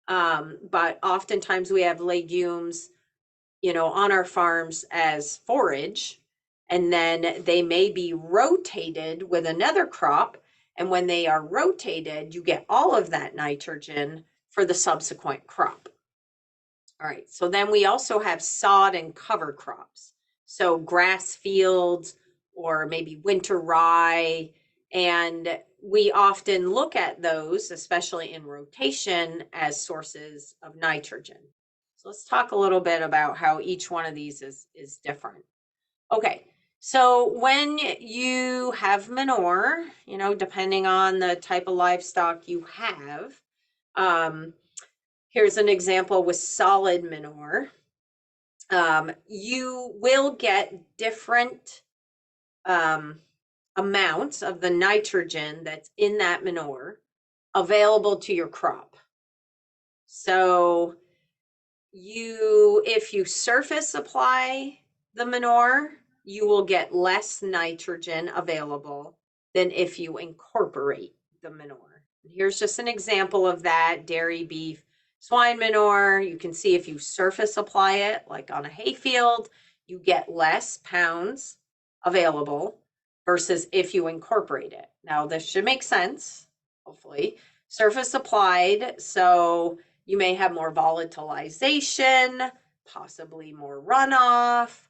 But oftentimes we have legumes, on our farms as forage, and then they may be rotated with another crop. And when they are rotated, you get all of that nitrogen for the subsequent crop. All right, so then we also have sod and cover crops. So grass fields or maybe winter rye. And we often look at those, especially in rotation, as sources of nitrogen. So let's talk a little bit about how each one of these is different. Okay, so when you have manure, depending on the type of livestock you have, um, here's an example with solid manure. You will get different amounts of the nitrogen that's in that manure available to your crop. So if you surface apply the manure, you will get less nitrogen available than if you incorporate the manure. Here's just an example of that: dairy, beef, swine manure. You can see if you surface apply it, like on a hay field, you get less pounds available versus if you incorporate it. Now, this should make sense, hopefully. Surface applied, so you may have more volatilization, possibly more runoff.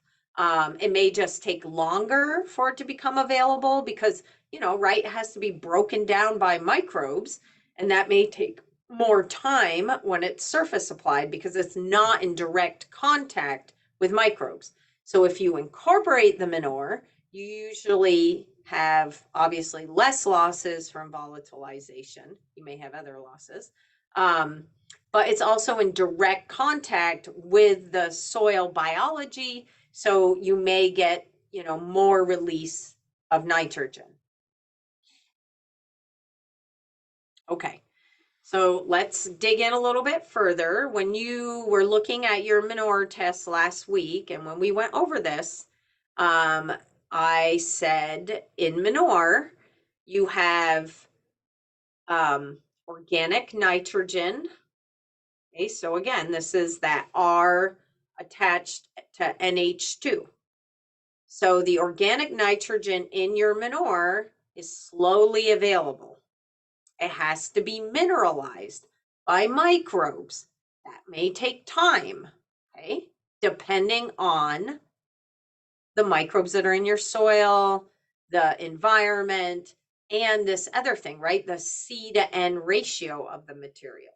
It may just take longer for it to become available because, right, it has to be broken down by microbes, and that may take more time when it's surface applied because it's not in direct contact with microbes. So if you incorporate the manure, you usually have obviously less losses from volatilization. You may have other losses. But it's also in direct contact with the soil biology. So you may get, more release of nitrogen. Okay, so let's dig in a little bit further. When you were looking at your manure test last week, and when we went over this, I said in manure, you have organic nitrogen. Okay, so again, this is that R attached to NH2. So the organic nitrogen in your manure is slowly available. It has to be mineralized by microbes. That may take time, okay, depending on the microbes that are in your soil, the environment, and this other thing, right? The C to N ratio of the material.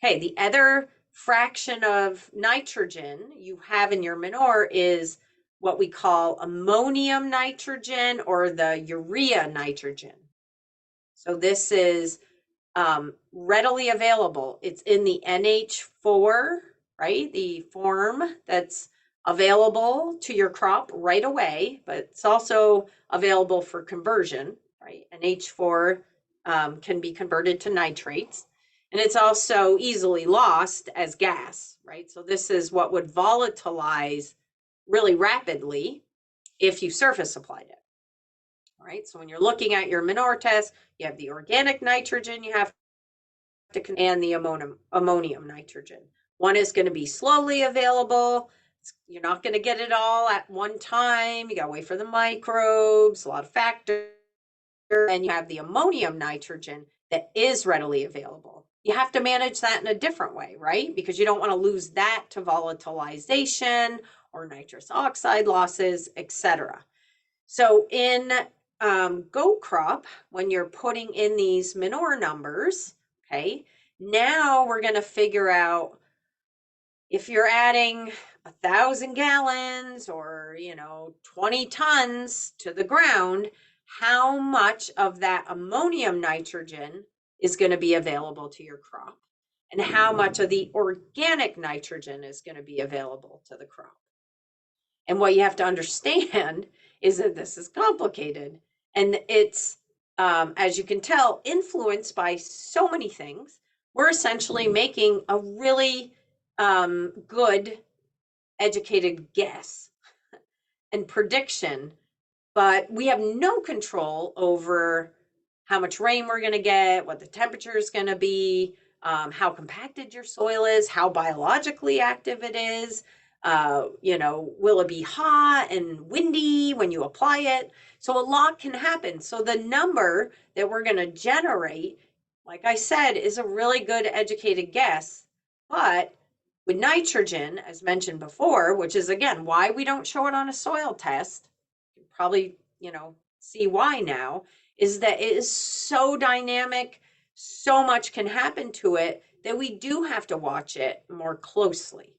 Okay, the other fraction of nitrogen you have in your manure is what we call ammonium nitrogen or the urea nitrogen. So this is readily available. It's in the NH4, right? The form that's available to your crop right away, but it's also available for conversion, right? NH4 can be converted to nitrates. And it's also easily lost as gas, right? So this is what would volatilize really rapidly if you surface applied it. All right, so when you're looking at your manure test, you have the organic nitrogen you have to and the ammonium nitrogen. One is going to be slowly available. You're not going to get it all at one time. You got to wait for the microbes, a lot of factors. And you have the ammonium nitrogen that is readily available. You have to manage that in a different way, right? Because you don't want to lose that to volatilization or nitrous oxide losses, etc. So in goat crop, when you're putting in these manure numbers, okay, now we're going to figure out if you're adding 1,000 gallons or 20 tons to the ground, how much of that ammonium nitrogen is going to be available to your crop, and how much of the organic nitrogen is going to be available to the crop. And what you have to understand is that this is complicated, and it's as you can tell, influenced by so many things. We're essentially making a really good educated guess and prediction, but we have no control over how much rain we're going to get, what the temperature is going to be, how compacted your soil is, how biologically active it is. Will it be hot and windy when you apply it? So a lot can happen. So the number that we're going to generate, like I said, is a really good educated guess. But with nitrogen, as mentioned before, which is again why we don't show it on a soil test, you probably, see why now, is that it is so dynamic, so much can happen to it that we do have to watch it more closely.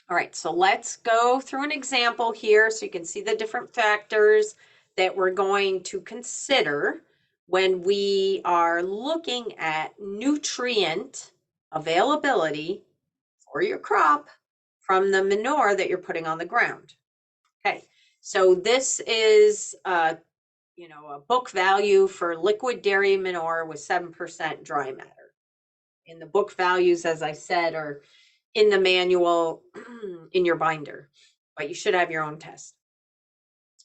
All right, so let's go through an example here so you can see the different factors that we're going to consider when we are looking at nutrient availability for your crop from the manure that you're putting on the ground. Okay, so this is a book value for liquid dairy manure with 7% dry matter. And the book values, as I said, are in the manual in your binder, but you should have your own test.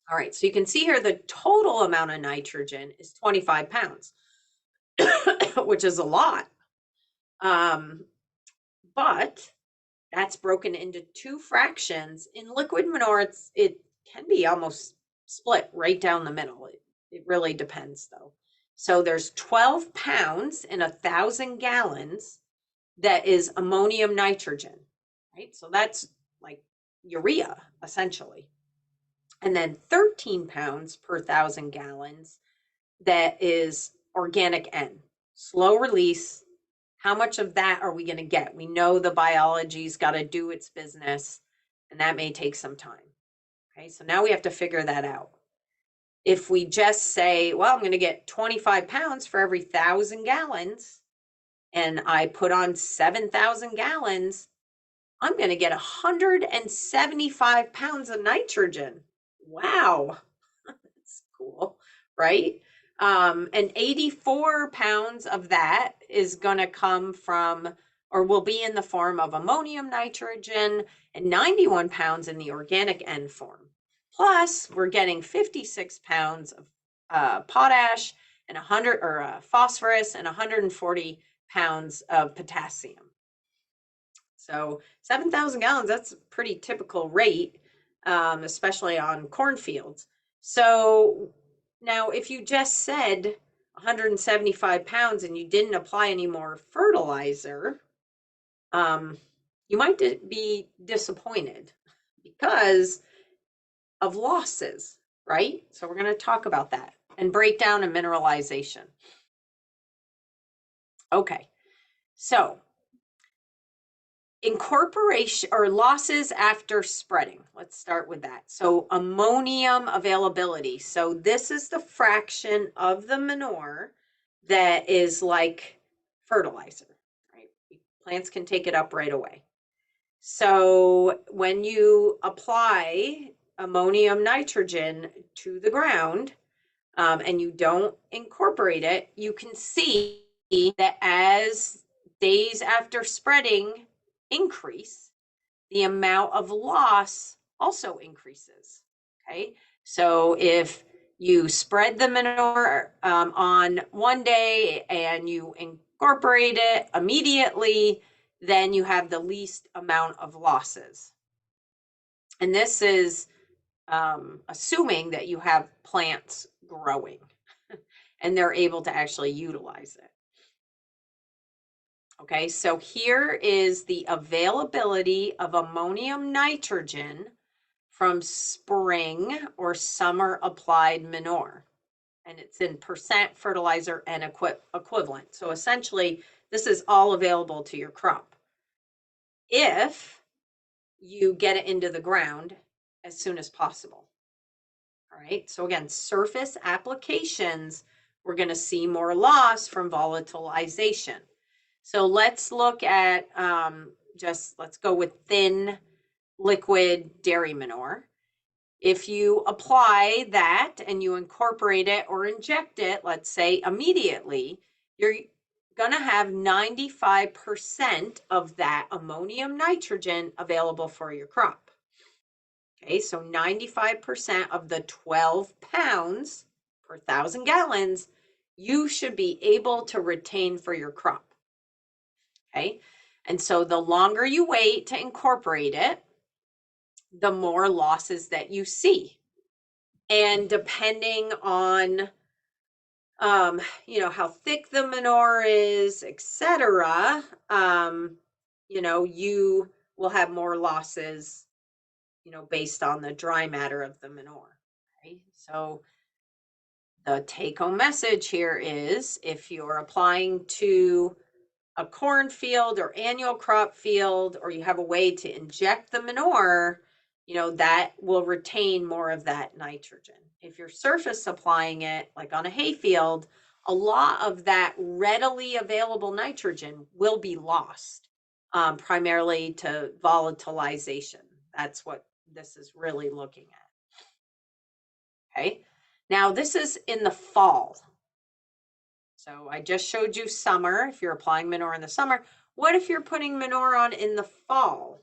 All right, so you can see here the total amount of nitrogen is 25 pounds, which is a lot. But that's broken into two fractions. In liquid manure, it can be almost split right down the middle. It really depends, though. So there's 12 pounds in 1,000 gallons that is ammonium nitrogen, right? So that's like urea, essentially. And then 13 pounds per 1,000 gallons that is organic N, slow release. How much of that are we going to get? We know the biology's got to do its business, and that may take some time. Okay, so now we have to figure that out. If we just say, well, I'm going to get 25 pounds for every 1,000 gallons, and I put on 7,000 gallons, I'm going to get 175 pounds of nitrogen. Wow, that's cool, right? And 84 pounds of that is going to come from, or will be in the form of ammonium nitrogen, and 91 pounds in the organic N form. Plus, we're getting 56 pounds of potash and 100 or phosphorus and 140 pounds of potassium. So 7,000 gallons, that's a pretty typical rate, especially on cornfields. So now if you just said 175 pounds and you didn't apply any more fertilizer, you might be disappointed because of losses, right? So we're going to talk about that and breakdown and mineralization. Okay, so incorporation or losses after spreading. Let's start with that. So ammonium availability. So this is the fraction of the manure that is like fertilizer, right? Plants can take it up right away. So when you apply ammonium nitrogen to the ground, and you don't incorporate it, you can see that as days after spreading increase, the amount of loss also increases. Okay, so if you spread the manure on one day and you incorporate it immediately, then you have the least amount of losses. And this is assuming that you have plants growing and they're able to actually utilize it. Okay, so here is the availability of ammonium nitrogen from spring or summer applied manure. And it's in percent fertilizer and equivalent. So essentially, this is all available to your crop if you get it into the ground as soon as possible. All right, so again, surface applications, we're going to see more loss from volatilization. So let's look at let's go with thin liquid dairy manure. If you apply that and you incorporate it or inject it, let's say immediately, you're going to have 95% of that ammonium nitrogen available for your crop. Okay, so 95% of the 12 pounds per 1,000 gallons you should be able to retain for your crop. Okay, and so the longer you wait to incorporate it, the more losses that you see. And depending on how thick the manure is, etc., you will have more losses, based on the dry matter of the manure. Okay? So the take home message here is if you're applying to a cornfield or annual crop field, or you have a way to inject the manure, that will retain more of that nitrogen. If you're surface applying it, like on a hay field, a lot of that readily available nitrogen will be lost, primarily to volatilization. That's what this is really looking at. Okay. Now, this is in the fall. So I just showed you summer, if you're applying manure in the summer. What if you're putting manure on in the fall,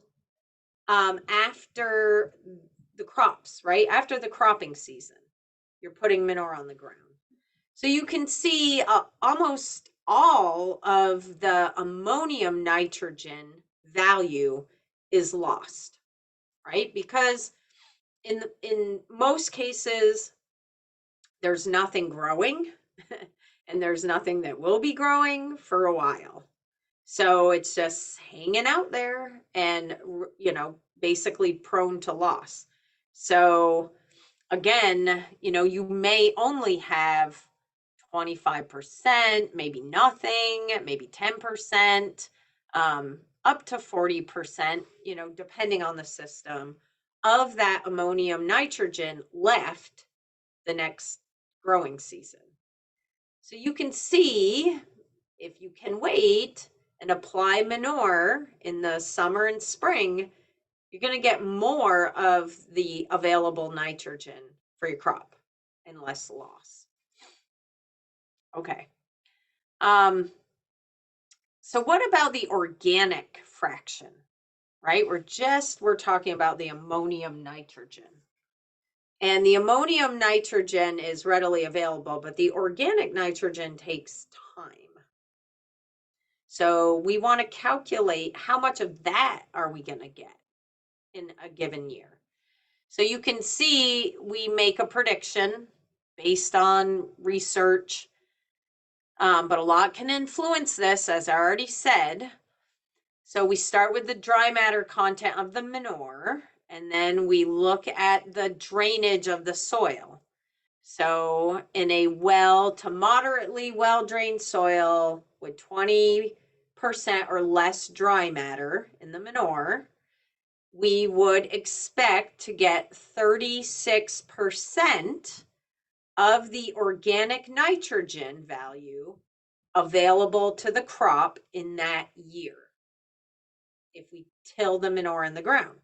after the crops, right? After the cropping season, you're putting manure on the ground. So you can see almost all of the ammonium nitrogen value is lost, right? Because in most cases, there's nothing growing and there's nothing that will be growing for a while. So it's just hanging out there and, basically prone to loss. So again, you may only have 25%, maybe nothing, maybe 10%, up to 40%, depending on the system, of that ammonium nitrogen left the next growing season. So you can see, if you can wait and apply manure in the summer and spring, you're going to get more of the available nitrogen for your crop and less loss. Okay. So what about the organic fraction, right? We're talking about the ammonium nitrogen. And the ammonium nitrogen is readily available, but the organic nitrogen takes time. So we want to calculate how much of that are we going to get in a given year. So you can see we make a prediction based on research, but a lot can influence this, as I already said. So we start with the dry matter content of the manure, and then we look at the drainage of the soil. So in a well to moderately well-drained soil with 20% or less dry matter in the manure, we would expect to get 36% of the organic nitrogen value available to the crop in that year if we till the manure in the ground.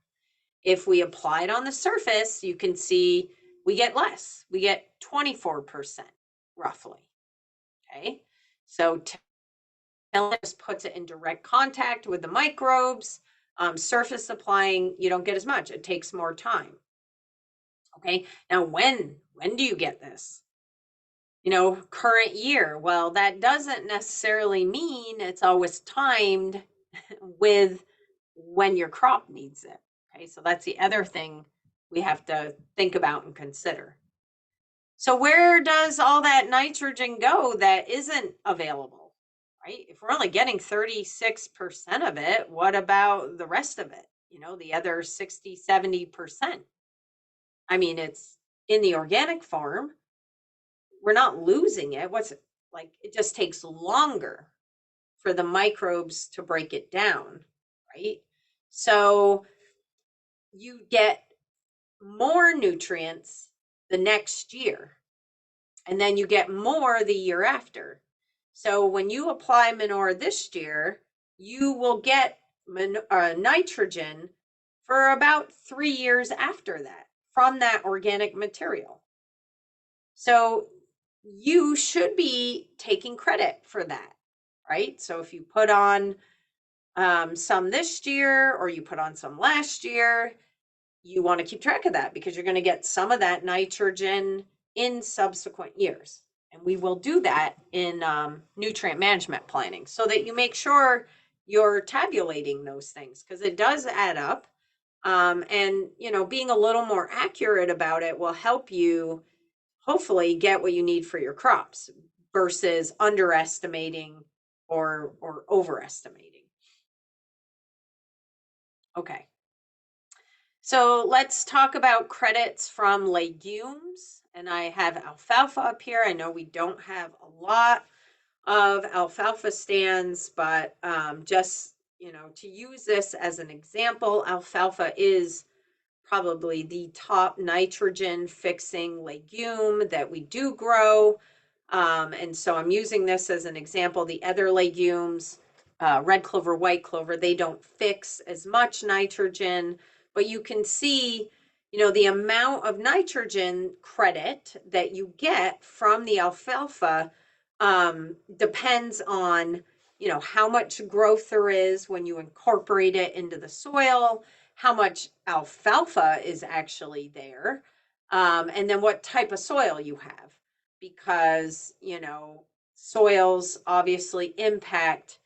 If we apply it on the surface, you can see we get less. We get 24% roughly. Okay, so just puts it in direct contact with the microbes. Surface applying, you don't get as much. It takes more time. Okay, now when do you get this? Current year. Well, that doesn't necessarily mean it's always timed with when your crop needs it. Okay, so that's the other thing we have to think about and consider. So where does all that nitrogen go that isn't available, right? If we're only getting 36% of it, what about the rest of it? The other 60, 70%. I mean, it's in the organic form. We're not losing it. It just takes longer for the microbes to break it down, right? So you get more nutrients the next year, and then you get more the year after. So when you apply manure this year, you will get nitrogen for about 3 years after that from that organic material. So you should be taking credit for that, right? So if you put on some this year or you put on some last year, you want to keep track of that because you're going to get some of that nitrogen in subsequent years. And we will do that in nutrient management planning so that you make sure you're tabulating those things because it does add up. And, being a little more accurate about it will help you hopefully get what you need for your crops versus underestimating or overestimating. Okay. So let's talk about credits from legumes. And I have alfalfa up here. I know we don't have a lot of alfalfa stands, but just, to use this as an example, alfalfa is probably the top nitrogen fixing legume that we do grow. And so I'm using this as an example. The other legumes, red clover, white clover, they don't fix as much nitrogen, but you can see, the amount of nitrogen credit that you get from the alfalfa depends on, how much growth there is when you incorporate it into the soil, how much alfalfa is actually there, and then what type of soil you have because, soils obviously impact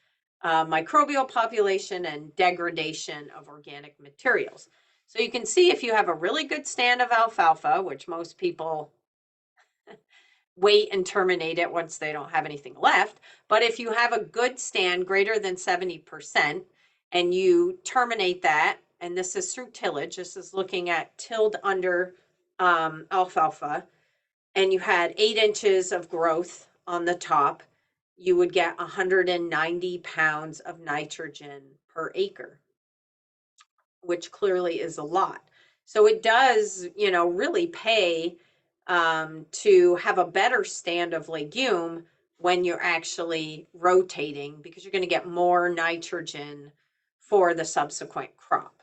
microbial population and degradation of organic materials. So you can see if you have a really good stand of alfalfa, which most people wait and terminate it once they don't have anything left. But if you have a good stand greater than 70% and you terminate that, and this is through tillage, this is looking at tilled under alfalfa, and you had 8 inches of growth on the top, you would get 190 pounds of nitrogen per acre, which clearly is a lot. So it does, really pay to have a better stand of legume when you're actually rotating because you're going to get more nitrogen for the subsequent crop.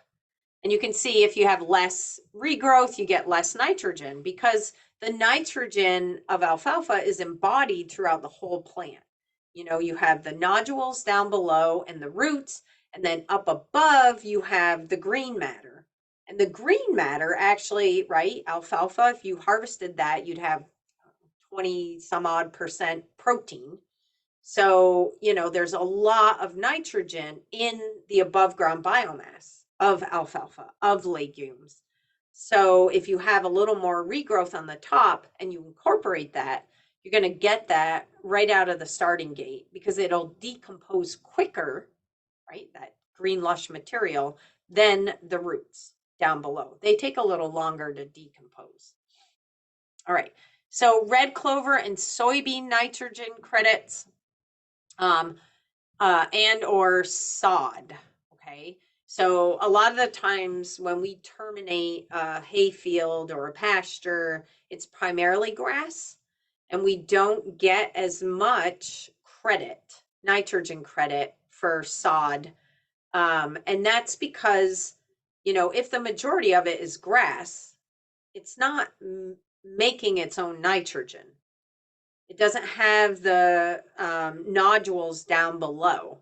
And you can see if you have less regrowth, you get less nitrogen because the nitrogen of alfalfa is embodied throughout the whole plant. You have the nodules down below and the roots, and then up above, you have the green matter. And the green matter actually, right, alfalfa, if you harvested that, you'd have 20 some odd percent protein. So, there's a lot of nitrogen in the above ground biomass of alfalfa, of legumes. So, if you have a little more regrowth on the top and you incorporate that, you're going to get that right out of the starting gate because it'll decompose quicker, right? That green lush material than the roots down below. They take a little longer to decompose. All right. So, red clover and soybean nitrogen credits and or sod. Okay. So a lot of the times when we terminate a hay field or a pasture, it's primarily grass, and we don't get as much credit, nitrogen credit for sod. And that's because, if the majority of it is grass, it's not making its own nitrogen. It doesn't have the nodules down below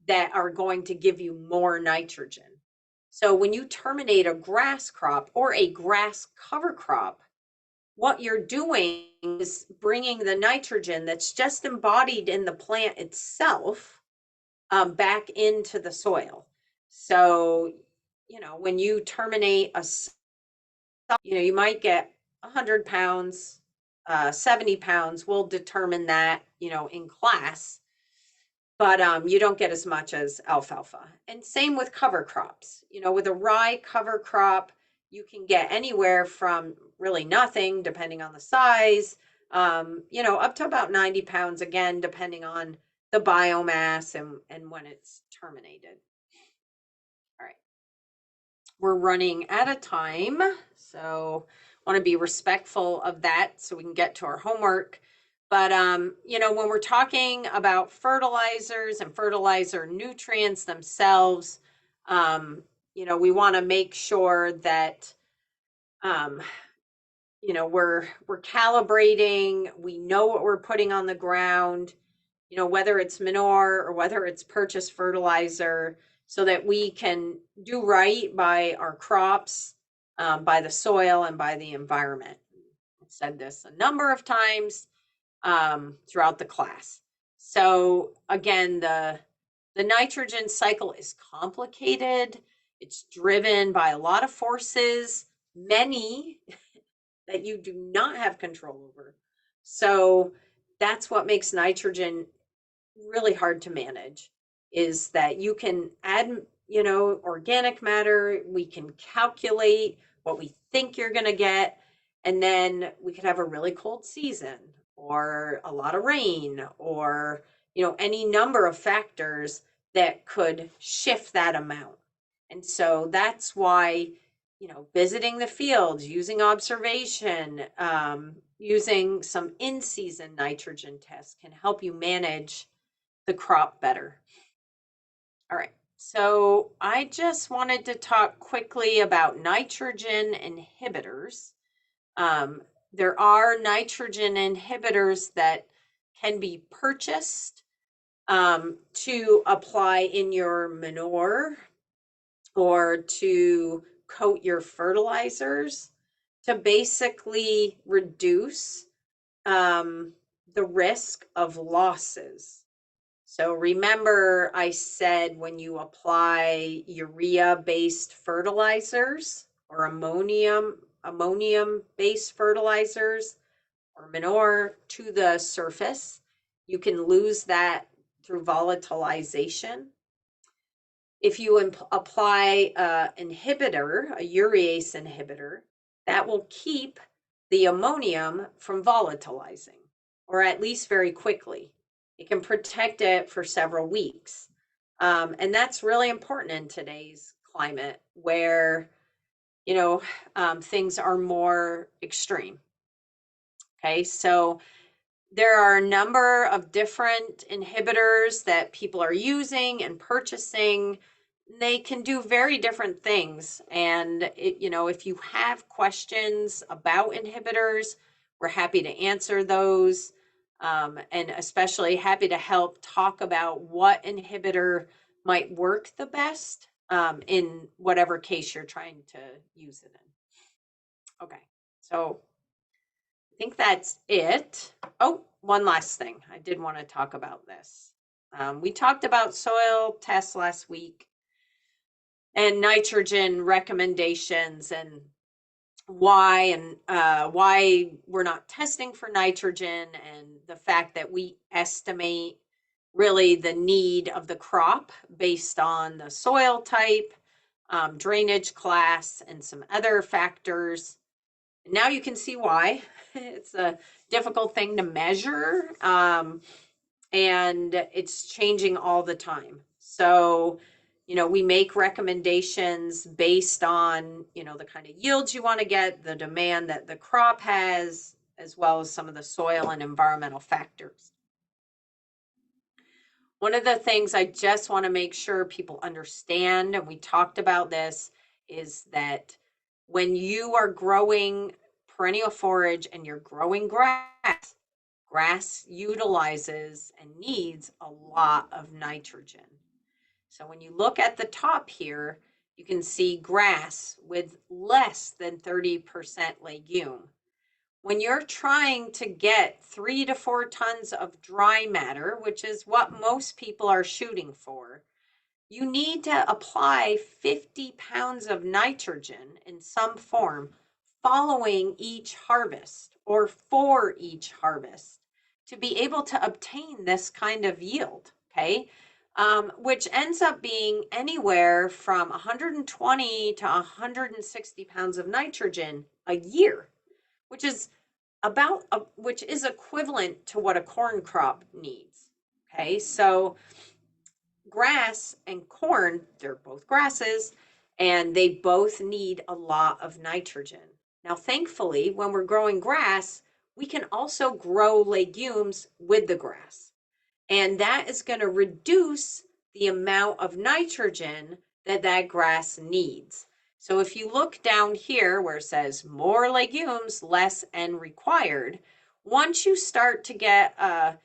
that are going to give you more nitrogen. So when you terminate a grass crop or a grass cover crop, what you're doing is bringing the nitrogen that's just embodied in the plant itself back into the soil. So, when you terminate you might get 100 pounds, 70 pounds. We'll determine that, in class, but you don't get as much as alfalfa. And same with cover crops. With a rye cover crop, you can get anywhere from really nothing, depending on the size, up to about 90 pounds, again, depending on the biomass and when it's terminated. All right. We're running out of time, so want to be respectful of that so we can get to our homework. But when we're talking about fertilizers and fertilizer nutrients themselves, we want to make sure that we're calibrating, we know what we're putting on the ground, whether it's manure or whether it's purchased fertilizer, so that we can do right by our crops by the soil and by the environment. I've said this a number of times throughout the class. So again, the nitrogen cycle is complicated. It's driven by a lot of forces, many that you do not have control over. So that's what makes nitrogen really hard to manage, is that you can add, organic matter, we can calculate what we think you're going to get, and then we could have a really cold season or a lot of rain or, any number of factors that could shift that amount. And so that's why, visiting the fields, using observation, using some in-season nitrogen tests can help you manage the crop better. All right, so I just wanted to talk quickly about nitrogen inhibitors. There are nitrogen inhibitors that can be purchased to apply in your manure or to coat your fertilizers to basically reduce the risk of losses. So remember, I said when you apply urea-based fertilizers or ammonium-based fertilizers or manure to the surface, you can lose that through volatilization. If you apply an inhibitor, a urease inhibitor, that will keep the ammonium from volatilizing, or at least very quickly. It can protect it for several weeks. And that's really important in today's climate where, things are more extreme. Okay, so there are a number of different inhibitors that people are using and purchasing. They can do very different things. And, if you have questions about inhibitors, we're happy to answer those. And especially happy to help talk about what inhibitor might work the best in whatever case you're trying to use it in. Okay, so I think that's it. Oh, one last thing. I did want to talk about this. We talked about soil tests last week and nitrogen recommendations and why we're not testing for nitrogen, and the fact that we estimate really the need of the crop based on the soil type, drainage class, and some other factors. Now you can see why. It's a difficult thing to measure, and it's changing all the time. So, we make recommendations based on, the kind of yields you want to get, the demand that the crop has, as well as some of the soil and environmental factors. One of the things I just want to make sure people understand, and we talked about this, is that when you are growing perennial forage and you're growing grass utilizes and needs a lot of nitrogen. So when you look at the top here, you can see grass with less than 30% legume. When you're trying to get 3 to 4 tons of dry matter, which is what most people are shooting for, you need to apply 50 pounds of nitrogen in some form following each harvest or for each harvest to be able to obtain this kind of yield, okay? Which ends up being anywhere from 120 to 160 pounds of nitrogen a year, which is which is equivalent to what a corn crop needs. Okay, so grass and corn, they're both grasses, and they both need a lot of nitrogen. Now, thankfully, when we're growing grass, we can also grow legumes with the grass. And that is going to reduce the amount of nitrogen that grass needs. So if you look down here where it says more legumes, less N required, once you start to get 30,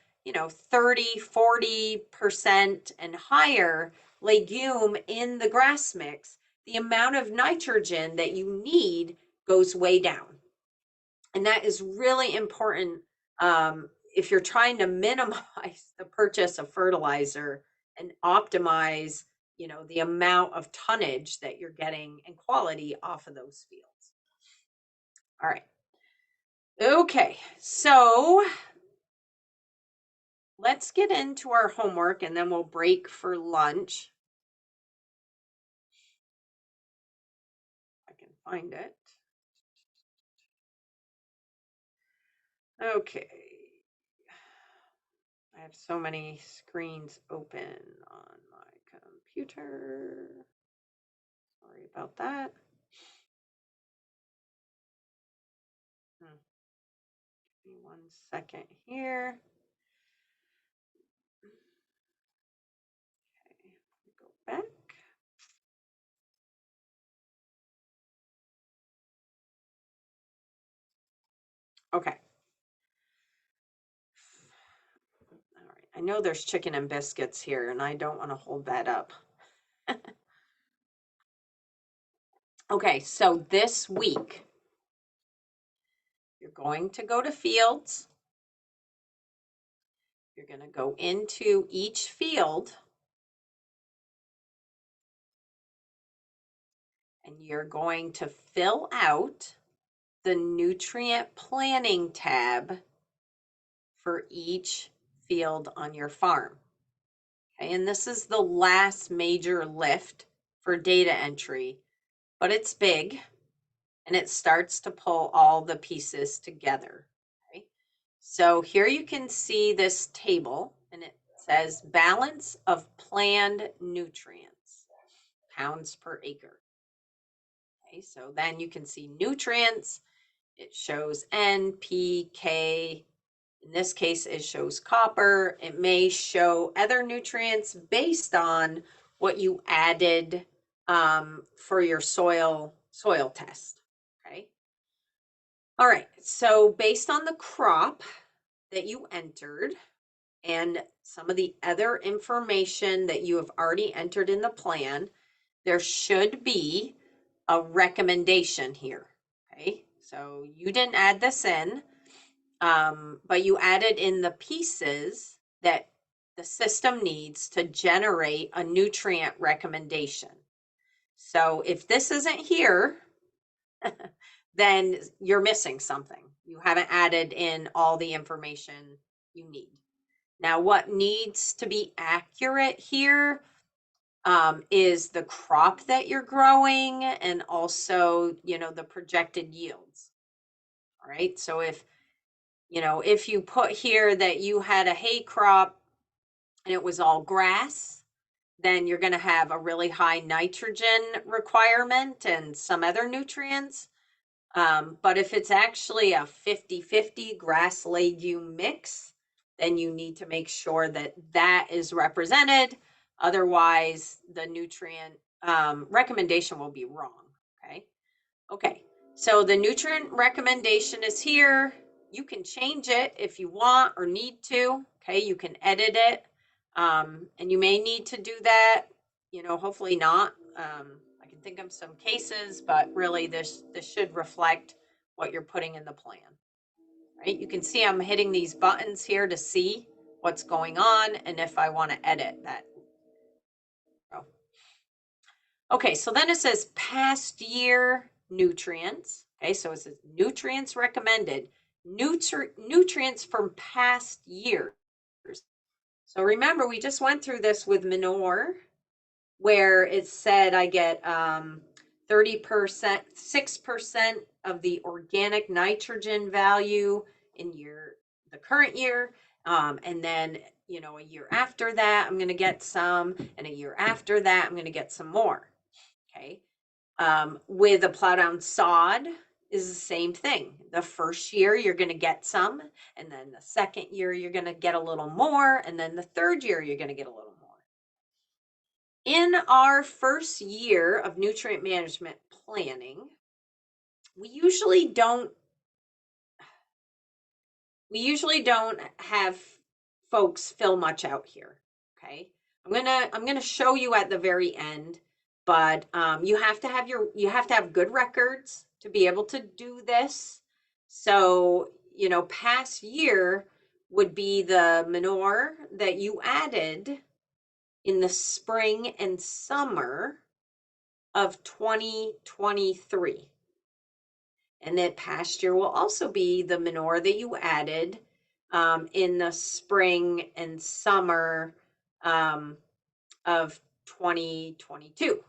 40% and higher legume in the grass mix, the amount of nitrogen that you need goes way down. And that is really important if you're trying to minimize the purchase of fertilizer and optimize, the amount of tonnage that you're getting and quality off of those fields. All right. Okay, so let's get into our homework and then we'll break for lunch. I can find it. Okay. I have so many screens open on my computer. Sorry about that. Give me 1 second here. Okay, go back. Okay. All right. I know there's chicken and biscuits here, and I don't want to hold that up. Okay, so this week, you're going to go to fields. You're going to go into each field and you're going to fill out the nutrient planning tab for each field on your farm. Okay, and this is the last major lift for data entry, but it's big and it starts to pull all the pieces together. Okay, so here you can see this table and it says balance of planned nutrients, pounds per acre. Okay, so then you can see nutrients. It shows N, P, K. In this case, it shows copper. It may show other nutrients based on what you added for your soil test. Okay. All right. So based on the crop that you entered and some of the other information that you have already entered in the plan, there should be a recommendation here. Okay. So you didn't add this in. But you added in the pieces that the system needs to generate a nutrient recommendation. So if this isn't here, then you're missing something. You haven't added in all the information you need. Now, what needs to be accurate here is the crop that you're growing and also, the projected yields. All right. So if you put here that you had a hay crop and it was all grass, then you're going to have a really high nitrogen requirement and some other nutrients. But if it's actually a 50-50 grass legume mix, then you need to make sure that that is represented. Otherwise, the nutrient recommendation will be wrong. Okay. Okay. So the nutrient recommendation is here. You can change it if you want or need to. Okay. You can edit it. And you may need to do that, hopefully not. I can think of some cases, but really this should reflect what you're putting in the plan, right? You can see I'm hitting these buttons here to see what's going on and if I want to edit that. Okay, so then it says past year nutrients. Okay, so it says nutrients recommended, nutrients from past years. So remember, we just went through this with manure, where it said I get 30%, 6% of the organic nitrogen value in the current year. And then, a year after that, I'm going to get some. And a year after that, I'm going to get some more. Okay. With a plow down sod is the same thing. The first year, you're going to get some. And then the second year, you're going to get a little more. And then the third year, you're going to get a little more. In our first year of nutrient management planning, we usually don't have folks fill much out here. Okay. I'm gonna show you at the very end, But you have to have good records to be able to do this. So, past year would be the manure that you added in the spring and summer of 2023. And that past year will also be the manure that you added in the spring and summer of 2022.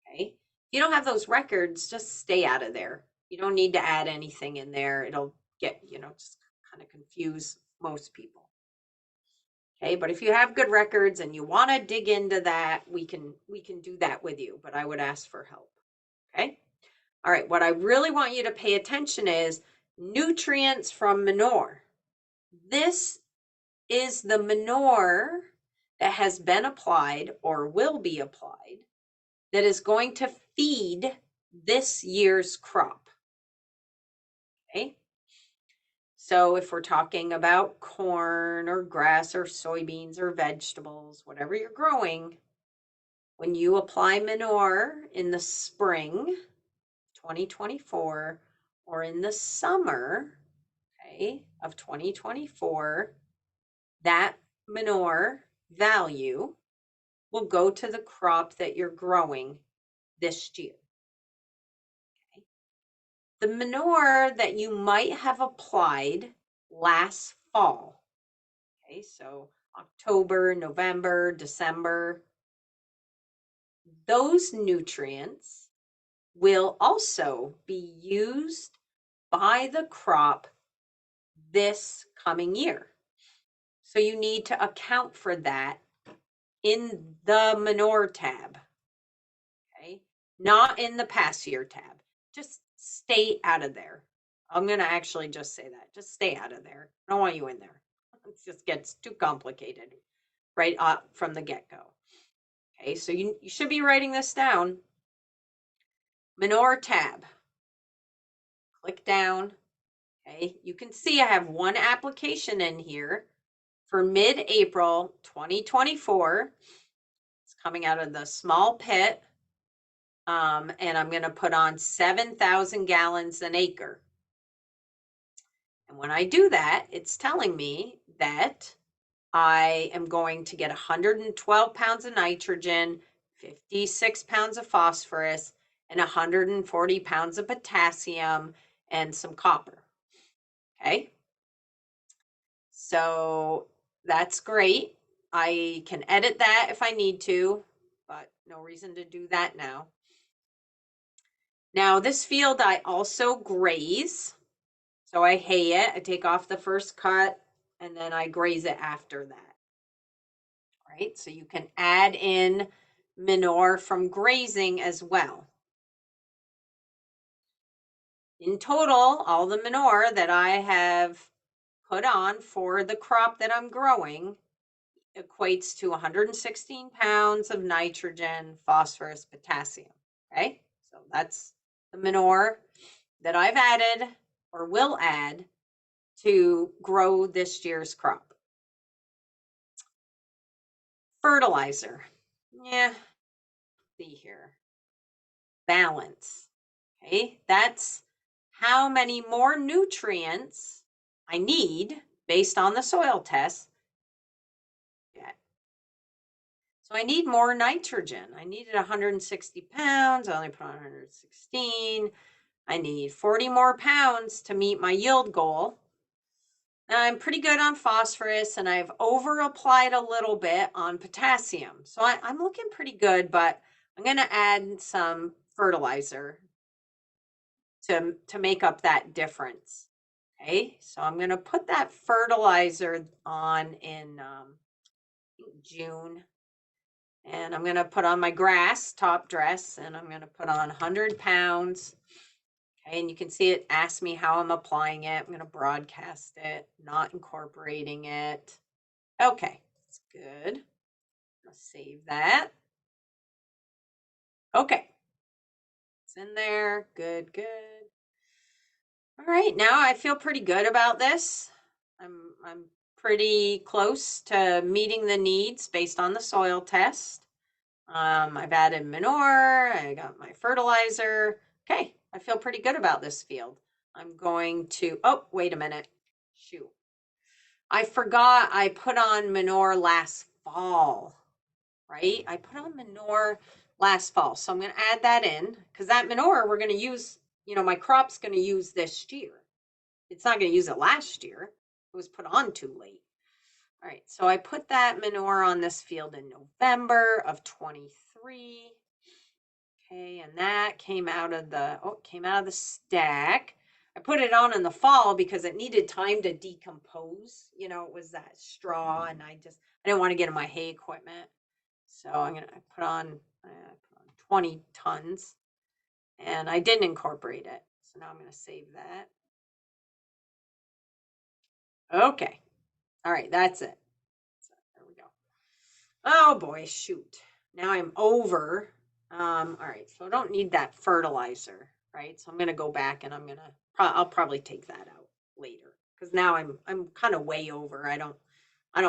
Okay. If you don't have those records, just stay out of there. You don't need to add anything in there. It'll get, just kind of confuse most people. Okay, but if you have good records and you want to dig into that, we can do that with you, but I would ask for help. Okay? All right, what I really want you to pay attention is nutrients from manure. This is the manure that has been applied or will be applied that is going to feed this year's crop. Okay? So if we're talking about corn or grass or soybeans or vegetables, whatever you're growing, when you apply manure in the spring 2024 or in the summer, okay, of 2024, that manure value will go to the crop that you're growing this year. Okay. The manure that you might have applied last fall, okay, so October, November, December, those nutrients will also be used by the crop this coming year. So you need to account for that in the manure tab, okay? Not in the past year tab. Just stay out of there. I'm going to actually just say that. Just stay out of there. I don't want you in there. It just gets too complicated right up from the get-go. Okay, so you should be writing this down. Manure tab. Click down. Okay, you can see I have one application in here for mid-April 2024. It's coming out of the small pit. And I'm going to put on 7,000 gallons an acre. And when I do that, it's telling me that I am going to get 112 pounds of nitrogen, 56 pounds of phosphorus, and 140 pounds of potassium and some copper. Okay. So that's great. I can edit that if I need to, but no reason to do that now. Now this field I also graze. So I hay it, I take off the first cut, and then I graze it after that. All right, so you can add in manure from grazing as well. In total, all the manure that I have put on for the crop that I'm growing equates to 116 pounds of nitrogen, phosphorus, potassium. Okay, so that's the manure that I've added or will add to grow this year's crop. Fertilizer. Yeah, see here. Balance. Okay, that's how many more nutrients I need based on the soil test. Yeah. So I need more nitrogen. I needed 160 pounds. I only put on 116. I need 40 more pounds to meet my yield goal. I'm pretty good on phosphorus, and I've over applied a little bit on potassium. So I'm looking pretty good, but I'm going to add some fertilizer to make up that difference. Okay, so I'm going to put that fertilizer on in June. And I'm going to put on my grass top dress, and I'm going to put on 100 pounds. Okay, and you can see it asks me how I'm applying it. I'm going to broadcast it, not incorporating it. Okay, that's good. Let's save that. Okay, it's in there. Good, good. All right, now I feel pretty good about this. I'm pretty close to meeting the needs based on the soil test. I've added manure. I got my fertilizer. Okay, I feel pretty good about this field. I'm going to, oh, wait a minute. Shoot. I forgot I put on manure last fall, right? I put on manure last fall. So I'm going to add that in because that manure we're going to use, my crop's going to use this year. It's not going to use it last year. It was put on too late. All right, so I put that manure on this field in November of 23. Okay, and that came out of the stack. I put it on in the fall because it needed time to decompose. It was that straw, and I didn't want to get in my hay equipment. So I put on 20 tons, and I didn't incorporate it. So now I'm going to save that. Okay. All right, that's it. So there we go. Oh boy, shoot. Now I'm over. All right, so I don't need that fertilizer, right? So I'm gonna go back and I'll probably take that out later because now I'm kind of way over. I don't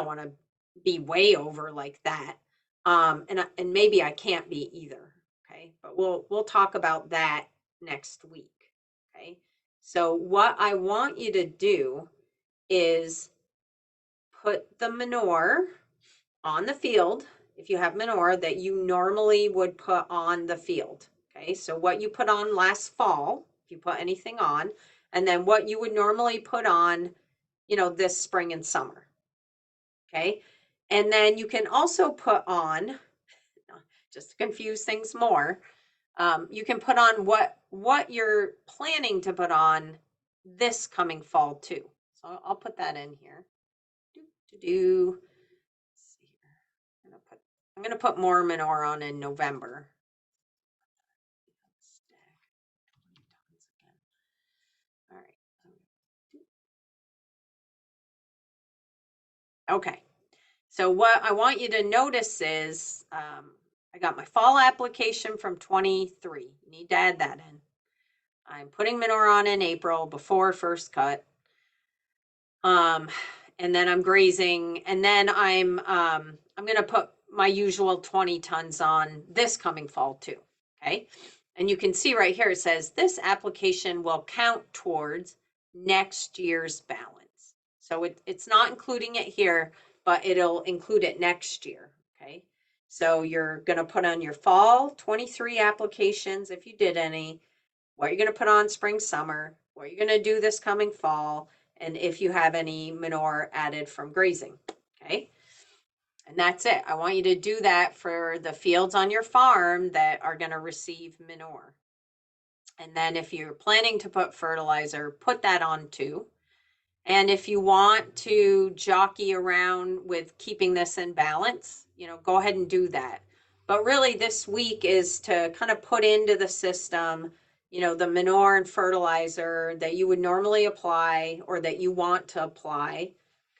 want to be way over like that. And maybe I can't be either. Okay, but we'll talk about that next week. Okay, so what I want you to do is put the manure on the field, if you have manure that you normally would put on the field. Okay, so what you put on last fall, if you put anything on, and then what you would normally put on, this spring and summer. Okay, and then you can also put on, just to confuse things more, you can put on what you're planning to put on this coming fall too. So I'll put that in here. Do. I'm gonna put more manure on in November. All right. Okay. So what I want you to notice is I got my fall application from 23. You need to add that in. I'm putting manure on in April before first cut. Um, and then I'm grazing, and then I'm gonna put my usual 20 tons on this coming fall too. Okay. And you can see right here it says this application will count towards next year's balance. So it's not including it here, but it'll include it next year. Okay. So you're going to put on your fall 23 applications if you did any, what you're going to put on spring, summer, what you're going to do this coming fall, and if you have any manure added from grazing. Okay. And that's it. I want you to do that for the fields on your farm that are going to receive manure. And then if you're planning to put fertilizer, put that on too. And if you want to jockey around with keeping this in balance, go ahead and do that. But really this week is to kind of put into the system, the manure and fertilizer that you would normally apply or that you want to apply,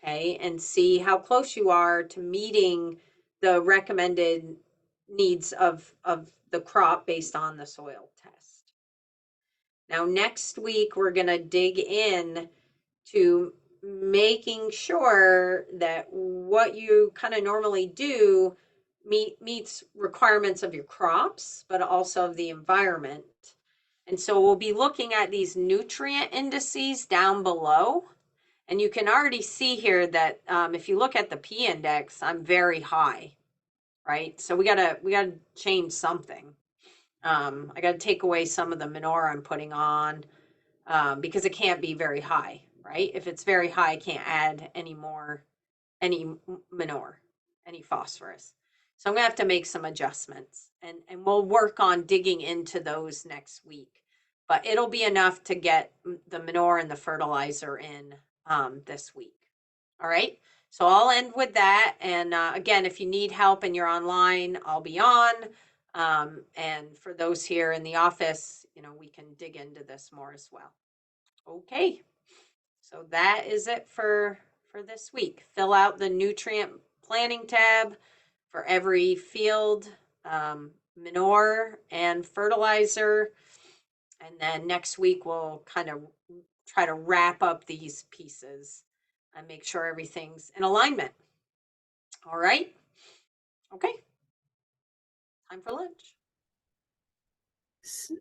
okay, and see how close you are to meeting the recommended needs of the crop based on the soil test. Now, next week, we're going to dig in to making sure that what you kind of normally do meets requirements of your crops, but also of the environment. And so we'll be looking at these nutrient indices down below. And you can already see here that if you look at the P index, I'm very high, right? So we gotta change something. I gotta take away some of the manure I'm putting on because it can't be very high, right? If it's very high, I can't add any manure, any phosphorus. So I'm gonna have to make some adjustments, and we'll work on digging into those next week. But it'll be enough to get the manure and the fertilizer in this week. All right. So I'll end with that. And again, if you need help and you're online, I'll be on. And for those here in the office, we can dig into this more as well. Okay, so that is it for this week. Fill out the nutrient planning tab for every field, manure and fertilizer. And then next week we'll kind of try to wrap up these pieces and make sure everything's in alignment. All right. Okay. Time for lunch. S-